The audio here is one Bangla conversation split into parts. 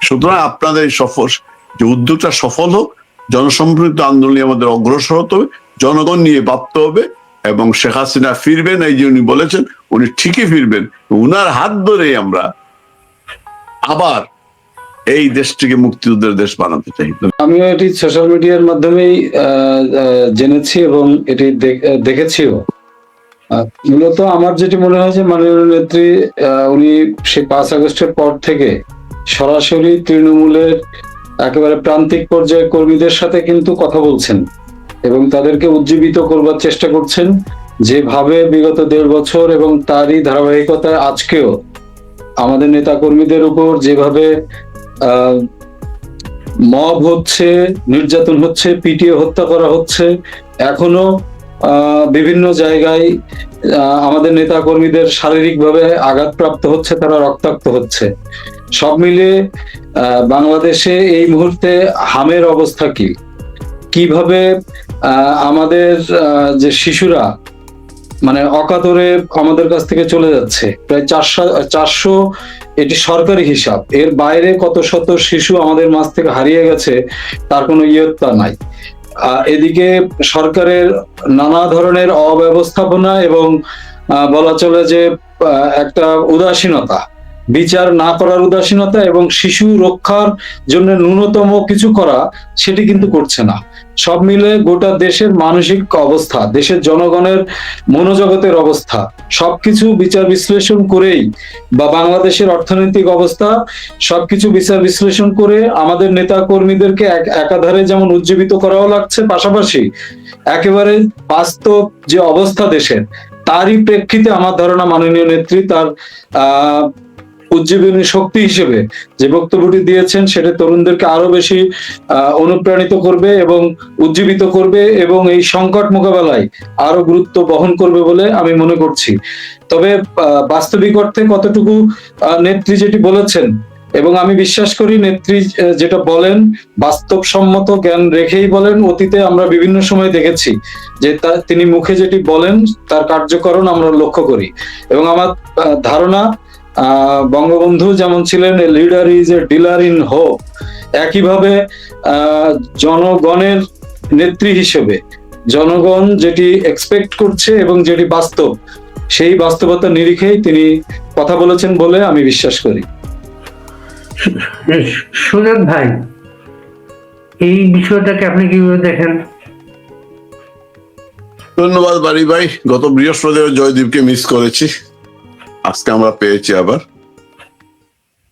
সুতরাং আপনাদের এই সফল যে উদ্যোগটা সফল হোক, জনসম্পৃক্ত আন্দোলনে আমাদের অগ্রসর হতে হবে, জনগণ নিয়ে ভাবতে হবে, এবং শেখ হাসিনা ফিরবেন, এই যে উনি বলেছেন উনি ঠিকই ফিরবেন। উনার হাত ধরে আমরা আবার এই দেশটিকে মুক্তিযুদ্ধের দেশ বানাতে চাই। আমিও এটি সোশ্যাল মিডিয়ার মাধ্যমেই জেনেছি এবং এটি দেখেছিও। মূলত আমার যেটি মনে হয় যে মাননীয় নেত্রী উনি সেই 5 আগস্টের পর থেকে সরাসরি তৃণমূলের একেবারে প্রান্তিক পর্যায়ে কর্মীদের সাথে কিন্তু কথা বলছেন এবং তাদেরকে উজ্জীবিত করবার চেষ্টা করছেন, যেভাবে বিগত 1.5 বছর এবং তারই ধারাবাহিকতায় আজকেও আমাদের নেতা কর্মীদের উপর যেভাবে মব হচ্ছে, নির্যাতন হচ্ছে, পিটিয়ে হত্যা করা হচ্ছে, এখনো বিভিন্ন জায়গায় আমাদের নেতা কর্মীদের শারীরিকভাবে আঘাতপ্রাপ্ত হচ্ছে, তারা রক্তাক্ত হচ্ছে। সব মিলে বাংলাদেশে এই মুহূর্তে হামের অবস্থা কি, কিভাবে আমাদের যে শিশুরা মানে অকাতরে আমাদের কাছ থেকে চলে যাচ্ছে, প্রায় 400 এটি সরকারি হিসাব, এর বাইরে কত শত শিশু আমাদের মাঝ থেকে হারিয়ে গেছে তার কোনো ইয়ত্তা নাই। এদিকে সরকারের নানা ধরনের অব্যবস্থাপনা এবং বলা চলে যে একটা উদাসীনতা, বিচার না করার উদাসীনতা এবং শিশু রক্ষার জন্য ন্যূনতম কিছু করা সেটি কিন্তু করছে না। সব মিলে গোটা দেশের মানসিক অবস্থা, দেশের জনগণের মনোজগতের অবস্থা সবকিছু বিচার বিশ্লেষণ করেই, বা বাংলাদেশের অর্থনৈতিক অবস্থা সবকিছু বিচার বিশ্লেষণ করে আমাদের নেতা কর্মীদেরকে একাধারে যেমন উজ্জীবিত করাও লাগছে, পাশাপাশি একেবারে বাস্তব যে অবস্থা দেশের তারই প্রেক্ষিতে আমার ধারণা মাননীয় নেত্রী তার উজ্জীবনী শক্তি হিসেবে যে বক্তব্যটি দিয়েছেন সেটা তরুণদেরকে আরো বেশি অনুপ্রাণিত করবে এবং উজ্জীবিত করবে এবং এই সংকট মোকাবেলায় আরো গুরুত্ব বহন করবে বলে আমি মনে করছি। তবে বাস্তবিক অর্থে কতটুকু নেত্রী যেটি বলেছেন, এবং আমি বিশ্বাস করি নেত্রী যেটা বলেন বাস্তবসম্মত জ্ঞান রেখেই বলেন। অতীতে আমরা বিভিন্ন সময় দেখেছি যে তিনি মুখে যেটি বলেন তার কার্যকরণ আমরা লক্ষ্য করি, এবং আমার ধারণা বঙ্গবন্ধু যেমন ছিলেন leader is a dealer in hope, একইভাবে জনগণের নেত্রী হিসেবে জনগণ যেটি এক্সপেক্ট করছে এবং যেটি বাস্তব, সেই বাস্তবতার নিরিখেই তিনি কথা বলেছেন বলে আমি বিশ্বাস করি। সুজাত ভাই, এই বিষয়টাকে আপনি কিভাবে দেখেন? ধন্যবাদ বাড়ি ভাই। গত বৃহস্পতিবার জয়দীপকে মিস করেছি, আজকে আমরা পেয়েছি আবার।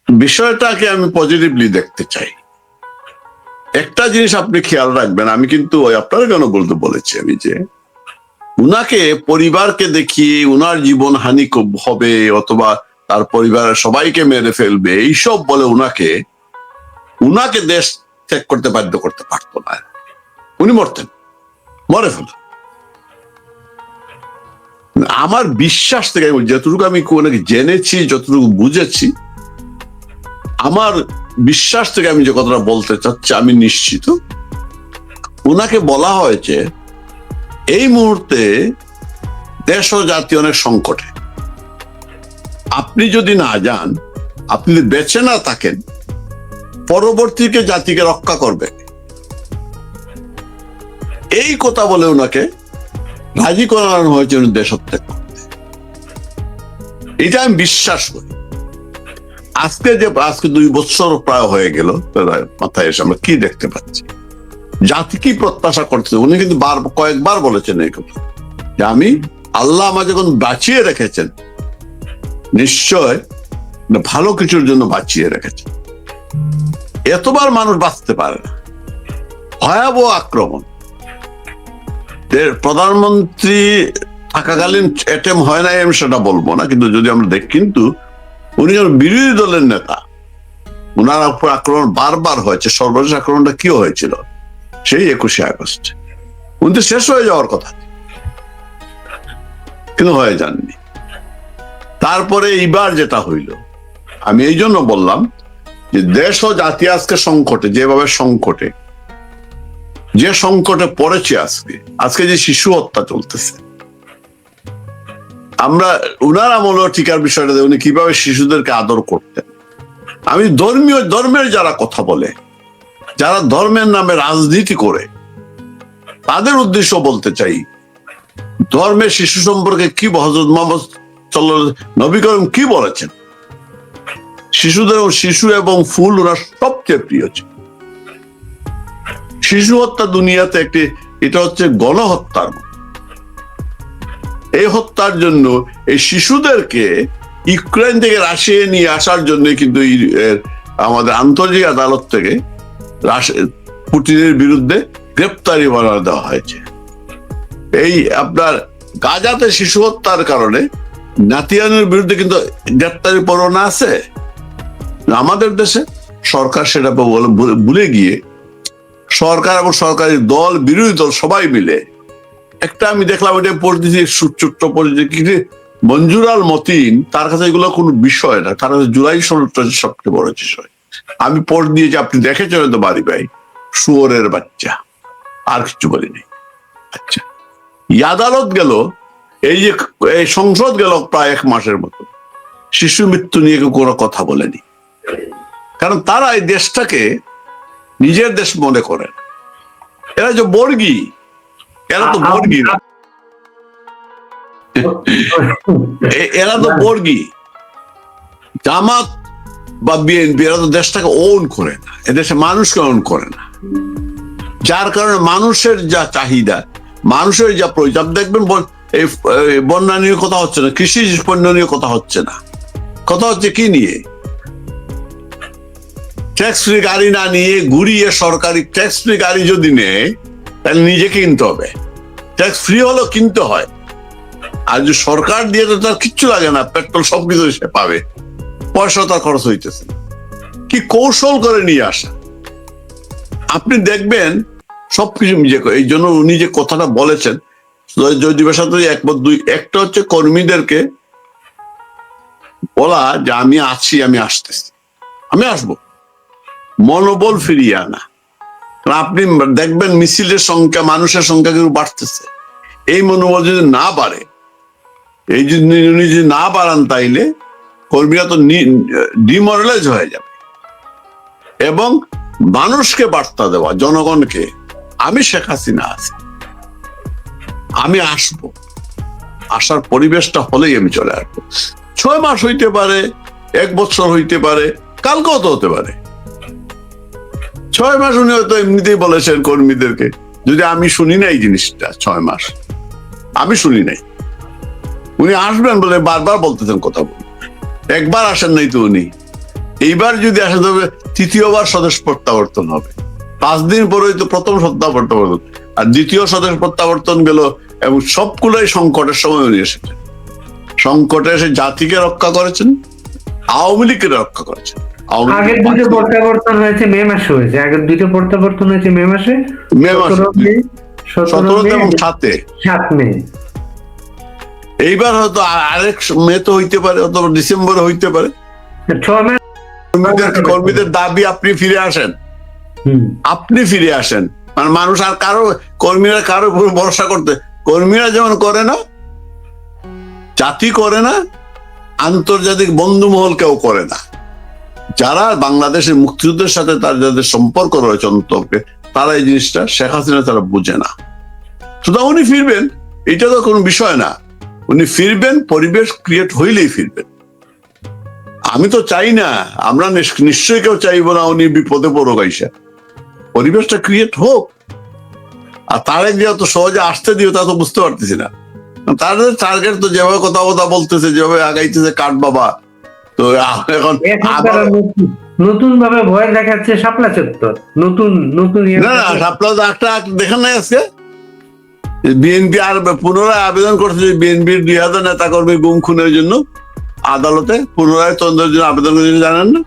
বিষয়টাকে আমি পজিটিভলি দেখতে চাই। একটা জিনিস আপনি খেয়াল রাখবেন, আমি কিন্তু আপনারা কেন বলতে বলেছি আমি যে উনাকে পরিবারকে দেখিয়ে উনার জীবন হানি হবে অথবা তার পরিবারের সবাইকে মেরে ফেলবে এইসব বলে উনাকে দেশ ত্যাগ করতে বাধ্য করতে পারতো না। উনি মরতেন, মরে ফেল। আমার বিশ্বাস থেকে যতটুকু আমি জেনেছি, যতটুকু বুঝেছি, আমার বিশ্বাস থেকে আমি যে কথাটা বলতে চাচ্ছি আমি নিশ্চিত উনাকে বলা হয়েছে এই মুহূর্তে দেশ ও জাতি অনেক সংকটে, আপনি যদি না যান, আপনি যদি বেঁচে না থাকেন, পরবর্তীকে জাতিকে রক্ষা করবে, এই কথা বলে ওনাকে রাজি করানো হয়েছে উনি দেশত্যাগ করতে। এটা আমি বিশ্বাস করি। আজকে 2 বছর প্রায় হয়ে গেল, মাথায় এসে আমরা কি দেখতে পাচ্ছি, জাতি কি প্রত্যাশা করছে। উনি কিন্তু কয়েকবার বলেছেন এই কথা যে আমি আল্লাহ আমাকে যখন বাঁচিয়ে রেখেছেন নিশ্চয় ভালো কিছুর জন্য বাঁচিয়ে রেখেছেন। এতবার মানুষ বাঁচতে পারে না, ভয়াবহ আক্রমণ। প্রধানমন্ত্রী থাকাকালীন অ্যাটেম্প হয় নাই আমি সেটা বলবো না, কিন্তু যদি আমরা দেখি, কিন্তু উনি যখন বিরোধী দলের নেতা, উনার উপর আক্রমণ বারবার হয়েছে। সর্বশেষ আক্রমণটা কি হয়েছিল সেই 21শে আগস্ট। উনি তো শেষ হয়ে যাওয়ার কথা, কিন্তু হয়ে যাননি। তারপরে এইবার যেটা হইল, আমি এই জন্য বললাম যে দেশ ও জাতি আজকে সংকটে, যেভাবে সংকটে, যে সংকটে পড়েছে আজকে যে শিশু হত্যা চলতেছে, আমরা উনার আমলেও টিকার বিষয়টা উনি কিভাবে শিশুদেরকে আদর করতেন, আমি ধর্মের যারা কথা বলে, যারা ধর্মের নামে রাজনীতি করে, তাদের উদ্দেশ্য বলতে চাই, ধর্মের শিশু সম্পর্কে কি হযরত মুহাম্মদ নবী করিম কি বলেছেন? শিশু এবং ফুল ওরা সবচেয়ে প্রিয় ছিল। শিশু হত্যা দুনিয়াতে এটা হচ্ছে গণহত্যার মতো। এই হত্যার জন্য এই শিশুদেরকে ইউক্রেন থেকে রাশিয়া নিয়ে আসার জন্য কিন্তু আমাদের আন্তর্জাতিক আদালত থেকে পুতিনের বিরুদ্ধে গ্রেপ্তারি পরোয়ানা দেওয়া হয়েছে। এই আপনার গাজাতে শিশু হত্যার কারণে নাতিয়ানের বিরুদ্ধে কিন্তু গ্রেপ্তারি পরোয়ানা আছে। আমাদের দেশে সরকার সেটা ভুলে গিয়ে সরকার এবং সরকারি দল, বিরোধী দল সবাই মিলে একটা, আমি দেখলাম এটা পড়তেছি ছোট্ট পড়েছে কি, মঞ্জুর আল মতিন, তার কাছে এগুলো কোনো বিষয় না, তার কাছে জুলাই সনদটা সবচেয়ে বড় বিষয়। আমি পড় দিয়েছি, আপনি দেখেছেন তো বাড়ি ভাই, শুয়োরের বাচ্চা, আর কিছু বলিনি। আচ্ছা, আদালত গেল, এই যে এই সংসদ গেল প্রায় 1 মাসের মতো, শিশু মৃত্যু নিয়ে কেউ কোনো কথা বলেনি, কারণ তারা এই দেশটাকে নিজের দেশ মনে করে। এরা যে বর্গী, এরা তো বর্গী না, এরা তো বর্গী। জামাত বা বিএনপি এরা তো দেশটাকে ওন করে না, এদেশে মানুষকে ওন করে না, যার কারণে মানুষের যা চাহিদা, মানুষের যা প্রয়োজন, দেখবেন এই বন্যা নিয়ে কথা হচ্ছে না, কৃষি পণ্য নিয়ে কথা হচ্ছে না, কথা হচ্ছে কি নিয়ে? ট্যাক্স ফ্রি গাড়ি না নিয়ে ঘুরিয়ে সরকারি ট্যাক্স ফ্রি গাড়ি যদি নেয় তাহলে নিজে কিনতে হবে, ট্যাক্স ফ্রি হলেও কিনতে হয়। আর যদি সরকার দিয়ে তো তার কিচ্ছু লাগে না, পেট্রোল সবকিছু সে পাবে, পয়সা তার খরচ হইতেছে। কি কৌশল করে নিয়ে আসা, আপনি দেখবেন সবকিছু নিজে। এই জন্য উনি যে কথাটা বলেছেন জয়দীপের সাথে একমত। একটা হচ্ছে কর্মীদেরকে বলা যে আমি আছি, আমি আসতেছি, আমি আসবো, মনোবল ফিরিয়ে আনা। আপনি দেখবেন মিছিলের সংখ্যা, মানুষের সংখ্যা কিন্তু বাড়তেছে। এই মনোবল যদি না বাড়ে, এই যদি না বাড়ান, তাইলে কর্মীরা তো ডিমোরালাইজ হয়ে যাবে। এবং মানুষকে বার্তা দেওয়া, জনগণকে, আমি শেখ হাসিনা আছি, আমি আসবো, আসার পরিবেশটা হলেই আমি চলে আসবো। 6 মাস হইতে পারে, 1 বছর হইতে পারে, কালকেও তো হতে পারে। 6 মাস উনি হয়তো এমনিতেই বলেছেন কর্মীদেরকে, যদি আমি শুনি না এই জিনিসটা, 6 মাস আমি শুনি নাই। উনি আসবেন বলে বারবার বলতেছেন কথা বলে, একবার আসেন নাই তো উনি। এইবার যদি আসে তবে 3য় স্বদেশ প্রত্যাবর্তন হবে। 5 দিন পরেই তো প্রথম প্রত্যাবর্তন, আর 2য় স্বদেশ প্রত্যাবর্তন গেল, এবং সবগুলোই সংকটের সময় উনি এসেছেন। সংকটে এসে জাতিকে রক্ষা করেছেন, আওয়ামী লীগকে রক্ষা করেছেন। আগের 2টো প্রত্যাবর্তন হয়েছে মে মাসে, হয়েছে আগের 2টো প্রত্যাবর্তন হয়েছে মে মাসে, 17 এবং 7 মে। এইবার হয়তো আরেক মে তো হইতে পারে, অথবা ডিসেম্বরে হইতে পারে। 6 মাস কর্মীদের দাবি আপনি ফিরে আসেন, আপনি ফিরে আসেন। মানে মানুষ আর কর্মীরা কারো উপর ভরসা করতে, কর্মীরা যেমন করে না, জাতি করে না, আন্তর্জাতিক বন্ধু মহল কেউ করে না। যারা বাংলাদেশের মুক্তিযুদ্ধের সাথে তার যাদের সম্পর্ক রয়েছে অন্তর্কে, তারা এই জিনিসটা, শেখ হাসিনা তারা বুঝে না। সুতরাং উনি ফিরবেন, এটা তো কোনো বিষয় না। উনি ফিরবেন, পরিবেশ ক্রিয়েট হইলেই ফিরবেন। আমি তো চাই না, আমরা নিশ্চয়ই কেউ চাইবো না উনি বিপদে পড়ুক, আইসা পরিবেশটা ক্রিয়েট হোক। আর তারেক যে এত সহজে আসতে দিও তা তো বুঝতে পারতেছি না। তাদের টার্গেট তো যেভাবে কথা বলতেছে, যেভাবে আগাইতেছে, কাঠ বাবা। তো এখন নতুন ভাবে ভয় দেখাচ্ছে শাপলা চত্বর, নতুন না, শাপলা একটা দেখেন নাই আজকে বিএনপি আর পুনরায় আবেদন করছে যে বিএনপির 2000 নেতা কর্মী গুম খুনের জন্য আদালতে পুনরায় তদন্তের জন্য আবেদন করেছে, জানেন না?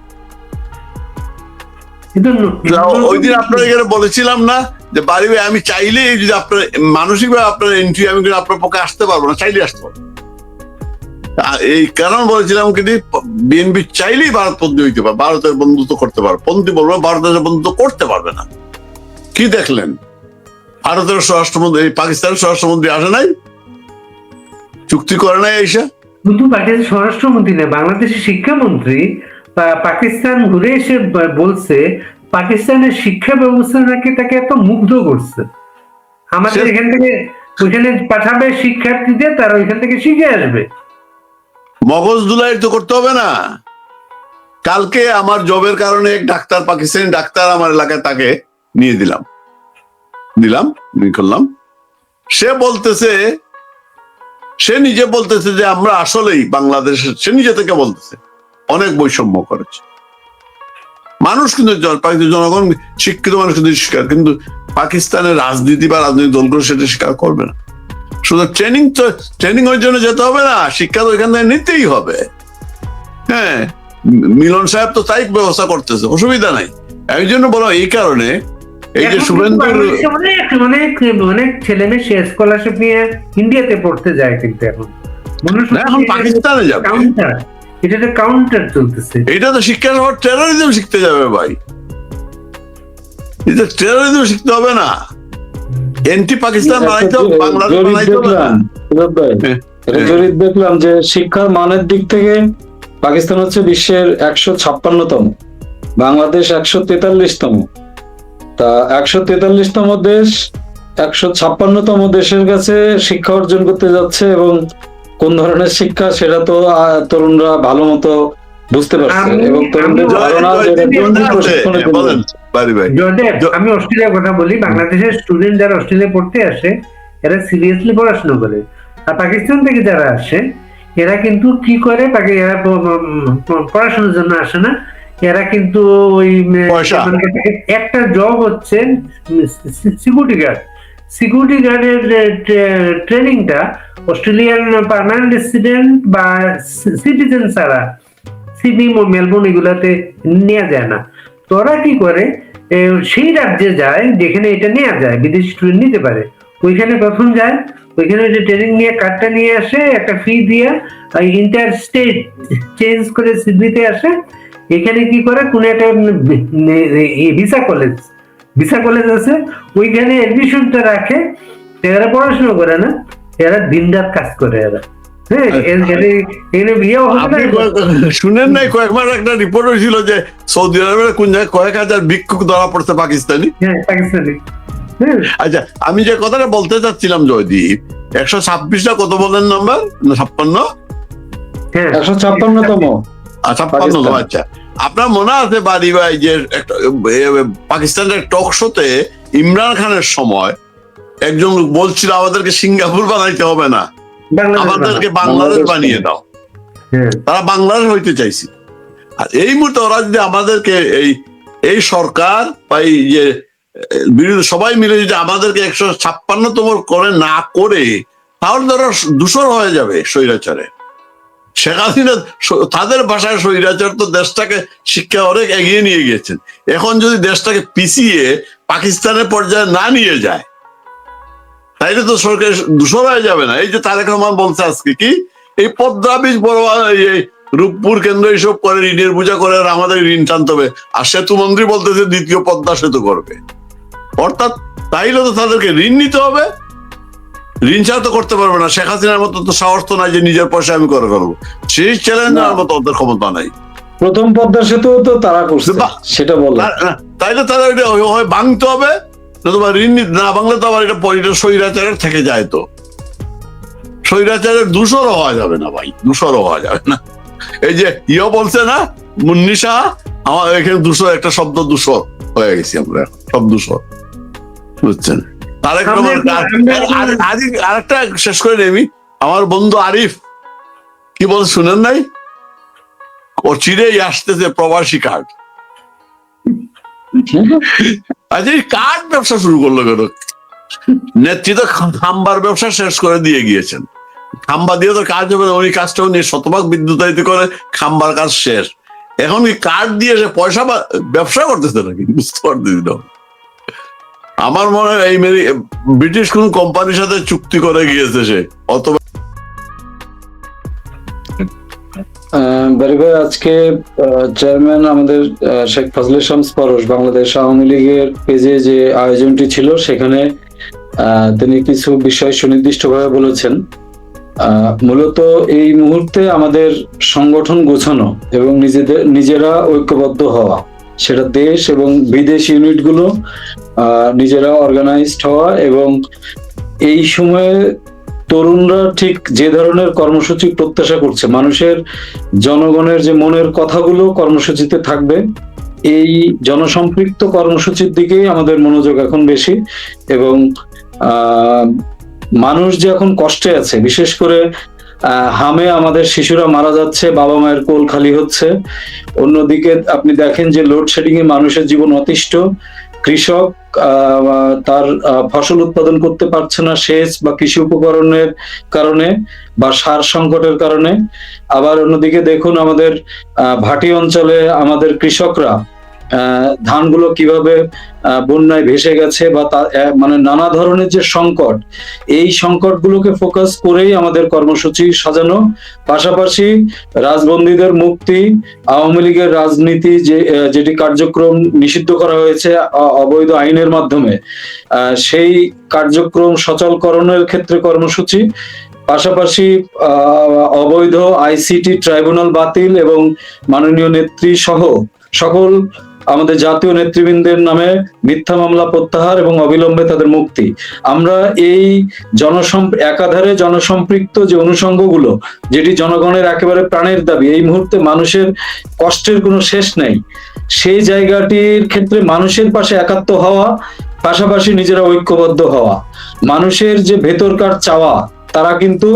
ওই দিন আপনার এখানে বলেছিলাম না যে বাড়ি ভাই, আমি চাইলে যদি আপনার মানসিক ভাবে আপনার এন্ট্রি, আমি কিন্তু আপনার পক্ষে আসতে পারবো না, চাইলে আসতে পারবো। এই কারণ বলেছিলাম কিন্তু বিএনপি চাইলেই ভারতপন্থী হইতে পারে, ভারতের বন্ধুত্ব করতে পারবে, পন্থী বলবো, ভারতের বন্ধুত্ব করতে পারবে না। কি দেখলেন? ভারতের স্বরাষ্ট্রমন্ত্রী, পাকিস্তানের স্বরাষ্ট্রমন্ত্রী আসে নাই, চুক্তি করে নাই, এসে শুধু পাকিস্তানের স্বরাষ্ট্রমন্ত্রী না, বাংলাদেশের শিক্ষামন্ত্রী পাকিস্তান ঘুরে এসে বলছে পাকিস্তানের শিক্ষা ব্যবস্থা নাকি তাকে এত মুগ্ধ করছে, আমাদের এখান থেকে ওইখানে পাঠাবে শিক্ষার্থীদের, তারা ওইখান থেকে শিখে আসবে। মগজ দুলাই তো করতে হবে না। কালকে আমার জবের কারণে এক ডাক্তার, পাকিস্তানি ডাক্তার আমার এলাকায়, তাকে নিয়ে দিলাম করলাম। সে বলতেছে, সে নিজে বলতেছে যে আমরা আসলেই বাংলাদেশের, সে নিজে থেকে বলতেছে অনেক বৈষম্য করেছে। মানুষ কিন্তু জনগণ শিক্ষিত মানুষ কিন্তু স্বীকার, কিন্তু পাকিস্তানের রাজনীতি বা রাজনৈতিক দলগুলো সেটা স্বীকার করবে না। শুধু ট্রেনিং এর জন্য যেতে হবে না, শিক্ষা তো এখান থেকে নিতেই হবে। হ্যাঁ, মিলন সাহেব তো তাই ব্যবস্থা করতেছে, অসুবিধা নাই। এই জন্য বলো, এই কারণে এই যে শুভেন্দু অনেক ছেলে মেয়ে স্কলারশিপ নিয়ে ইন্ডিয়াতে পড়তে যায়, কিন্তু এখন পাকিস্তানে যাবে, এটা কাউন্টার চলতেছে। এটা তো শিক্ষা সহ টেরোরিজম শিখতে যাবে ভাই, এটা টেরোরিজম শিখতে হবে না। এন্টি পাকিস্তান বানাইতে হবে, বাংলাদেশ বানাইতে হবে না। দেখলাম যে শিক্ষার মানের দিক থেকে পাকিস্তান হচ্ছে বিশ্বের 156তম, বাংলাদেশ 143তম। তা 143তম দেশ 156তম দেশের কাছে শিক্ষা অর্জন করতে যাচ্ছে, এবং কোন ধরনের শিক্ষা সেটা তো তরুণরা ভালো মতো বুঝতে পারছে, এবং তরুণদের ধারণা আমি অস্ট্রেলিয়ার কথা বলি, বাংলাদেশের স্টুডেন্ট যারা অস্ট্রেলিয়া পড়তে আসে এরা সিরিয়াসলি পড়াশোনা করে, আর পাকিস্তান থেকে যারা আসে এরা কিন্তু কি করে, এরা পড়াশোনার জন্য আসে না, এরা কিন্তু ওই একটা জব হচ্ছে সিকিউরিটি গার্ডের ট্রেনিংটা অস্ট্রেলিয়ান পার্মানেন্ট রেসিডেন্ট বা সিটিজেন ছাড়া সিডনি মেলবোর্ন এগুলাতে নেওয়া যায় না। তো ওরা কি করে, সেই রাজ্যে যায় যেখানে এটা নেওয়া যায়, বিদেশি স্টুডেন্ট নিতে পারে, ওইখানে প্রথম যায়, ওইখানে যে ট্রেনিং নিয়ে কার্ডটা নিয়ে আসে, একটা ফি দিয়ে ইন্টার স্টেট চেঞ্জ করে সিডনিতে আসে। এখানে কি করে, কোন একটা ভিসা কলেজ আছে, ওইখানে এডমিশনটা রাখে। এরা পড়াশোনা করে না, এরা দিন রাত কাজ করে। এরা শুনেন নাই, কয়েকবার একটা রিপোর্ট হয়েছিল যে সৌদি আরবের কোন জায়গায় কয়েক হাজার ভিক্ষুক ধরা পড়ছে পাকিস্তানি। আচ্ছা, আমি যে কথাটা বলতে চাচ্ছিলাম জয়দীপ, 126টা কত বলেন নাম্বার? 156তম। আচ্ছা, আপনার মনে আছে বাড়ি ভাই যে পাকিস্তানের টক শোতে ইমরান খানের সময় একজন লোক বলছিল আমাদেরকে সিঙ্গাপুর বানাইতে হবে না, আমাদেরকে বাংলাদেশ বানিয়ে দাও। তারা বাংলাদেশ হইতে চাইছে। আর এই মুহূর্তে ওরা যদি আমাদেরকে এই সরকার বা এই যে বিরোধী সবাই মিলে যদি আমাদেরকে 156তম করে না করে, তাহলে তারা দূষর হয়ে যাবে স্বৈরাচারে। শেখ হাসিনা তাদের ভাষায় স্বৈরাচার তো দেশটাকে শিক্ষা অনেক এগিয়ে নিয়ে গিয়েছেন। এখন যদি দেশটাকে পিছিয়ে পাকিস্তানের পর্যায়ে না নিয়ে যায়, তাইলে তো সরকার দূষণ হয়ে যাবে না। এই যে তারেক রহমান বলছে আজকে কি, এই পদ্মা ব্রিজ বড় এই রূপপুর কেন্দ্র এইসব করে ঋণের বোঝা করে আর আমাদের ঋণ টানতে হবে, আর সেতু মন্ত্রী বলতেছে দ্বিতীয় পদ্মা সেতু করবে। অর্থাৎ তাইলে তো তাদেরকে ঋণ নিতে হবে, ঋণ ছাড়া তো করতে পারবে না। শেখ হাসিনার মতো তো সাহস তো নাই যে নিজের পয়সা আমি করে ফেলবো, সেই চ্যালেঞ্জ নেওয়ার মতো ওদের ক্ষমতা নাই। প্রথম পদ্মা সেতু তো তারা করছে, সেটা বল। তাইলে তারা হয় ভাঙতে হবে, নতুবা ঋণ না ভাঙলে তো আবার এটা স্বৈরাচারের থেকে যায়। তো স্বৈরাচারের দূষরও হওয়া যাবে না ভাই, দূষরও হওয়া যাবে না। এই যে বলছে না মুন্নিশা, আমার এখানে দূষর একটা শব্দ, দূষর হয়ে গেছি আমরা, সব দূষর, বুঝছেন? আরেকটা শেষ করে নেমি, আমার বন্ধু আরিফ কি বল শুনেন নাই, ও চিরেই আসতেছে প্রবাসী কার্ড। আচ্ছা, এই কার্ড ব্যবসা শুরু করলো কেন? নেতৃত্ব খাম্বার ব্যবসা শেষ করে দিয়ে গিয়েছেন, খাম্বা দিয়ে তো কাজ হবে না, উনি কাজটা উনি শতভাগ বিদ্যুতায়িত করে খাম্বার কাজ শেষ। এখন কি কার্ড দিয়ে সে পয়সা ব্যবসা করতেছে নাকি বুঝতে পারতেছি না। আমার মনে হয় এই ব্রিটিশ কোন কোম্পানির সাথে চুক্তি করে গিয়েছে সে, অথবা আজকে চেয়ারম্যান আমাদের শেখ ফজলে শামস পরশ বাংলাদেশ আওয়ামী লীগের পেজে যে আয়োজনটি ছিল, সেখানে তিনি কিছু বিষয় সুনির্দিষ্টভাবে বলেছেন। মূলত এই মুহূর্তে আমাদের সংগঠন গোছানো এবং নিজেরা ঐক্যবদ্ধ হওয়া, সেটা দেশ এবং বিদেশ ইউনিটগুলো নিজেরা অর্গানাইজড হওয়া, এবং এই সময়ে তরুণরা ঠিক যে ধরনের কর্মসূচি প্রত্যাশা করছে, মানুষের জনগণের যে মনের কথাগুলো কর্মসূচিতে থাকবে, এই জনসম্পৃক্ত কর্মসূচির দিকেই আমাদের মনোযোগ এখন বেশি। এবং মানুষ যে এখন কষ্টে আছে, বিশেষ করে হামে আমাদের শিশুরা মারা যাচ্ছে, বাবা মায়ের কোল খালি হচ্ছে, অন্যদিকে আপনি দেখেন যে লোডশেডিং এ মানুষের জীবন অতিষ্ঠ, কৃষক তার ফসল উৎপাদন করতে পারছে না সেচ বা কৃষি উপকরণের কারণে বা সার সংকটের কারণে। আবার অন্যদিকে দেখুন আমাদের ভাটি অঞ্চলে আমাদের কৃষকরা ধানগুলো কিভাবে বন্যায় ভেসে গেছে, বা মানে নানা ধরনের যে সংকট, এই সংকটগুলোকে ফোকাস করেই আমাদের কর্মসূচি সাজানো। পাশাপাশি রাজবন্দীদের মুক্তি, আওয়ামী লীগের রাজনীতি যেটি কার্যক্রম নিষিদ্ধ করা হয়েছে অবৈধ আইনের মাধ্যমে, সেই কার্যক্রম সচলকরণের ক্ষেত্রে কর্মসূচি। পাশাপাশি অবৈধ আইসিটি ট্রাইব্যুনাল বাতিল এবং মাননীয় নেত্রী সহ সকল আমাদের জাতীয় নেতৃবৃন্দের নামে মিথ্যা মামলা প্রত্যাহার এবং অবিলম্বে তাদের মুক্তি। আমরা এই একাধারে জনসম্পৃক্ত যে অনুষঙ্গগুলো, যেটি জনগণের একেবারে প্রাণের দাবি, এই মুহূর্তে মানুষের কষ্টের কোনো শেষ নেই, সেই জায়গাটির ক্ষেত্রে মানুষের পাশে একাত্ম হওয়া, পাশাপাশি নিজেরা ঐক্যবদ্ধ হওয়া। মানুষের যে ভেতরকার চাওয়া, তারা কিন্তু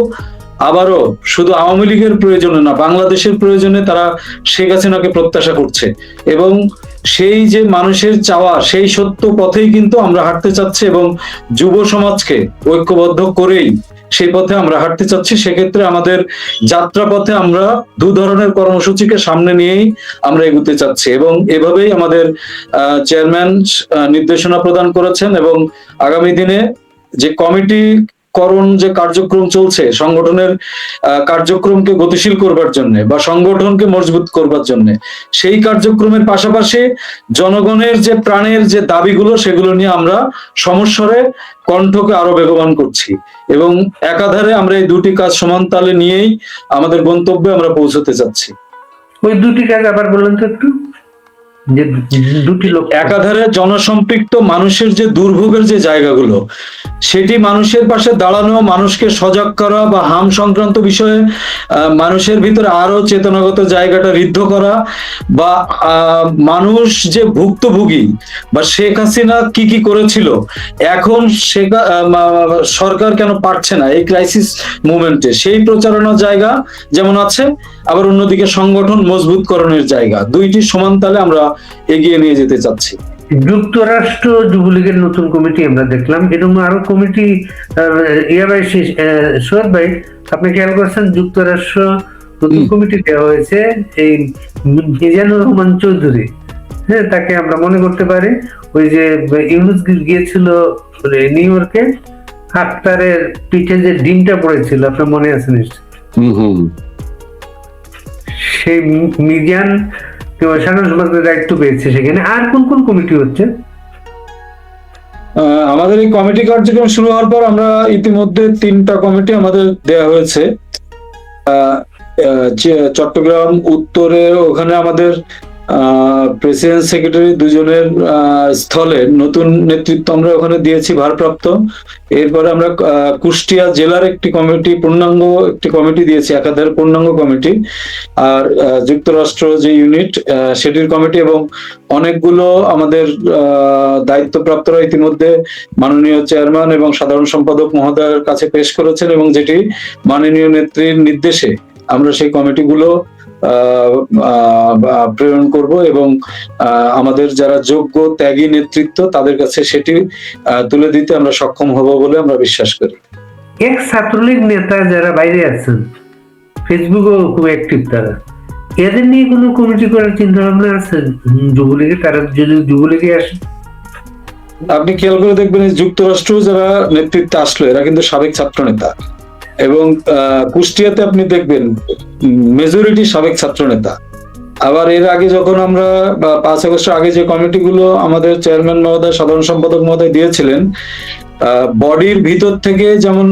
আবারও শুধু আওয়ামী লীগের প্রয়োজনে না, বাংলাদেশের প্রয়োজনে তারা শেখ হাসিনাকে প্রত্যাশা করছে। এবং সেই যে মানুষের চাওয়া, সেই সত্য পথেই কিন্তু আমরা হাঁটতে চাচ্ছি, এবং যুব সমাজকে ঐক্যবদ্ধ করেই সেই পথে আমরা হাঁটতে চাচ্ছি। সেক্ষেত্রে আমাদের যাত্রাপথে আমরা দু ধরনের কর্মসূচিকে সামনে নিয়েই আমরা এগোতে চাচ্ছি, এবং এভাবেই আমাদের চেয়ারম্যান নির্দেশনা প্রদান করেছেন। এবং আগামী দিনে যে কমিটি করণ যে কার্যক্রম চলছে, সংগঠনের কার্যক্রমকে গতিশীল করবার জন্য বা সংগঠনকে মজবুত করবার জন্য, সেই কার্যক্রমের পাশাপাশি জনগণের যে প্রাণের যে দাবিগুলো, সেগুলো নিয়ে আমরা সমস্বরে কণ্ঠকে আরো বেগবান করছি। এবং একাধারে আমরা এই দুটি কাজ সমান তালে নিয়েই আমাদের গন্তব্যে আমরা পৌঁছতে চাচ্ছি। ওই দুটি কাজ আবার বলুন তো একটু, যে দুটি লোক। একাধারে জনসম্পৃক্ত মানুষের যে দুর্ভোগের যে জায়গাগুলো, সেটি মানুষের পাশে দাঁড়ানো, মানুষকে সজাগ করা বা হাম সংক্রান্ত বিষয়ে মানুষের ভিতরে আরো চেতনাগত জায়গাটা ঋদ্ধ করা, বা মানুষ যে ভুক্তভোগী বা শেখ হাসিনা কি কি করেছিল, এখন সরকার কেন পারছে না এই ক্রাইসিস মুভমেন্টে, সেই প্রচারণার জায়গা যেমন আছে, আবার অন্যদিকে সংগঠন মজবুতকরণের জায়গা, দুইটি সমান তালে আমরা এগিয়ে নিয়ে যেতে চাচ্ছি। যুক্তরাষ্ট্র যুবলীগের নতুন কমিটি আমরা দেখলাম, এরকম আরো কমিটি সোহেল ভাই আপনি খেয়াল করছেন, যুক্তরাষ্ট্র নতুন কমিটি দেওয়া হয়েছে এই মিজানুর রহমান চৌধুরী, হ্যাঁ, তাকে আমরা মনে করতে পারি ওই যে ইউনুস গিয়েছিল নিউ ইয়র্কে, আখতারের পিঠে যে ডিমটা পড়েছিল, আপনার মনে আছে নিশ্চয়, সেই মিজান সাধারণ সম্পাদকের দায়িত্ব পেয়েছে সেখানে। আর কোন কোন কমিটি হচ্ছে? আমাদের এই কমিটি কার্যক্রম শুরু হওয়ার পর আমরা ইতিমধ্যে 3টা কমিটি আমাদের দেয়া হয়েছে। চট্টগ্রাম উত্তরে ওখানে আমাদের প্রেসিডেন্ট সেক্রেটারি দুজনের স্থলে নতুন নেতৃত্ব আমরা ওখানে দিয়েছি ভারপ্রাপ্ত। এরপরে আমরা কুষ্টিয়া জেলার একটি কমিটি, পূর্ণাঙ্গ একটি কমিটি দিয়েছি, একাধারে পূর্ণাঙ্গ কমিটি। আর যুক্তরাষ্ট্র যে ইউনিট সেটির কমিটি, এবং অনেকগুলো আমাদের দায়িত্বপ্রাপ্তরা ইতিমধ্যে মাননীয় চেয়ারম্যান এবং সাধারণ সম্পাদক মহোদয়ের কাছে পেশ করেছেন, এবং যেটি মাননীয় নেত্রীর নির্দেশে আমরা সেই কমিটিগুলো প্রেরণ করব, এবং আমাদের যারা যোগ্য ত্যাগী নেতৃত্ব তাদের কাছে সেটি তুলে দিতে আমরা সক্ষম হব বলে আমরা বিশ্বাস করি। এক ছাত্রলীগ নেতা যারা বাইরে আছেন, ফেসবুকেও খুব অ্যাক্টিভ, তারা এদের নিয়ে কোনো কমিটি করার চিন্তা ভাবনা আছে যুবলীগে? তারা যদি যুবলীগে আসে, আপনি খেয়াল করে দেখবেন যুক্তরাষ্ট্র যারা নেতৃত্বে আসলো এরা কিন্তু সাবেক ছাত্র নেতা, এবং কুষ্টিয়াতে আপনি দেখবেন মেজরিটি সাবেক ছাত্র নেতা। আবার এর আগে যখন আমরা 5 আগস্টের আগে যে কমিটিগুলো আমাদের চেয়ারম্যান মহোদয়, সাধারণ সম্পাদক মহোদয় দিয়েছিলেন, বডির ভিতর থেকে যেমন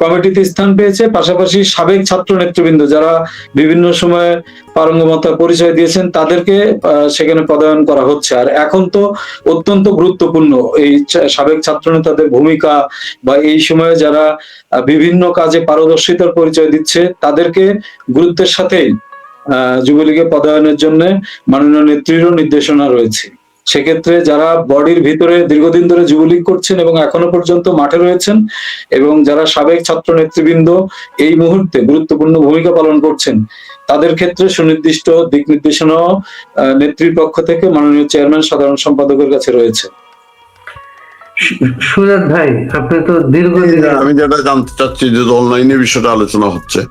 কমিটিতে স্থান পেয়েছে, পাশাপাশি সাবেক ছাত্র নেতৃবৃন্দ যারা বিভিন্ন সময়ে পারঙ্গমতার পরিচয় দিয়েছেন তাদেরকে সেখানে পদায়ন করা হচ্ছে। আর এখন তো অত্যন্ত গুরুত্বপূর্ণ এই সাবেক ছাত্র নেতাদের ভূমিকা, বা এই সময়ে যারা বিভিন্ন কাজে পারদর্শিতার পরিচয় দিচ্ছে তাদেরকে গুরুত্বের সাথেই যুবলীগে পদায়নের জন্য মাননীয় নেত্রীরও নির্দেশনা রয়েছে। সেক্ষেত্রে যারা বডির ভিতরে দীর্ঘদিন ধরে যুবলীগ করছেন এবং এখনো পর্যন্ত মাঠে রয়েছেন, এবং যারা সাবেক ছাত্র নেতৃবৃন্দ এই মুহূর্তে গুরুত্বপূর্ণ ভূমিকা পালন করছেন, তাদের ক্ষেত্রে সুনির্দিষ্ট দিক নির্দেশনা নেত্রীর পক্ষ থেকে মাননীয় চেয়ারম্যান সাধারণ সম্পাদকের কাছে রয়েছে। সুজাত ভাই, আপনি তো দীর্ঘদিন, আমি যেটা জানতে চাচ্ছি যে অনলাইনে বিষয়টা আলোচনা হচ্ছে,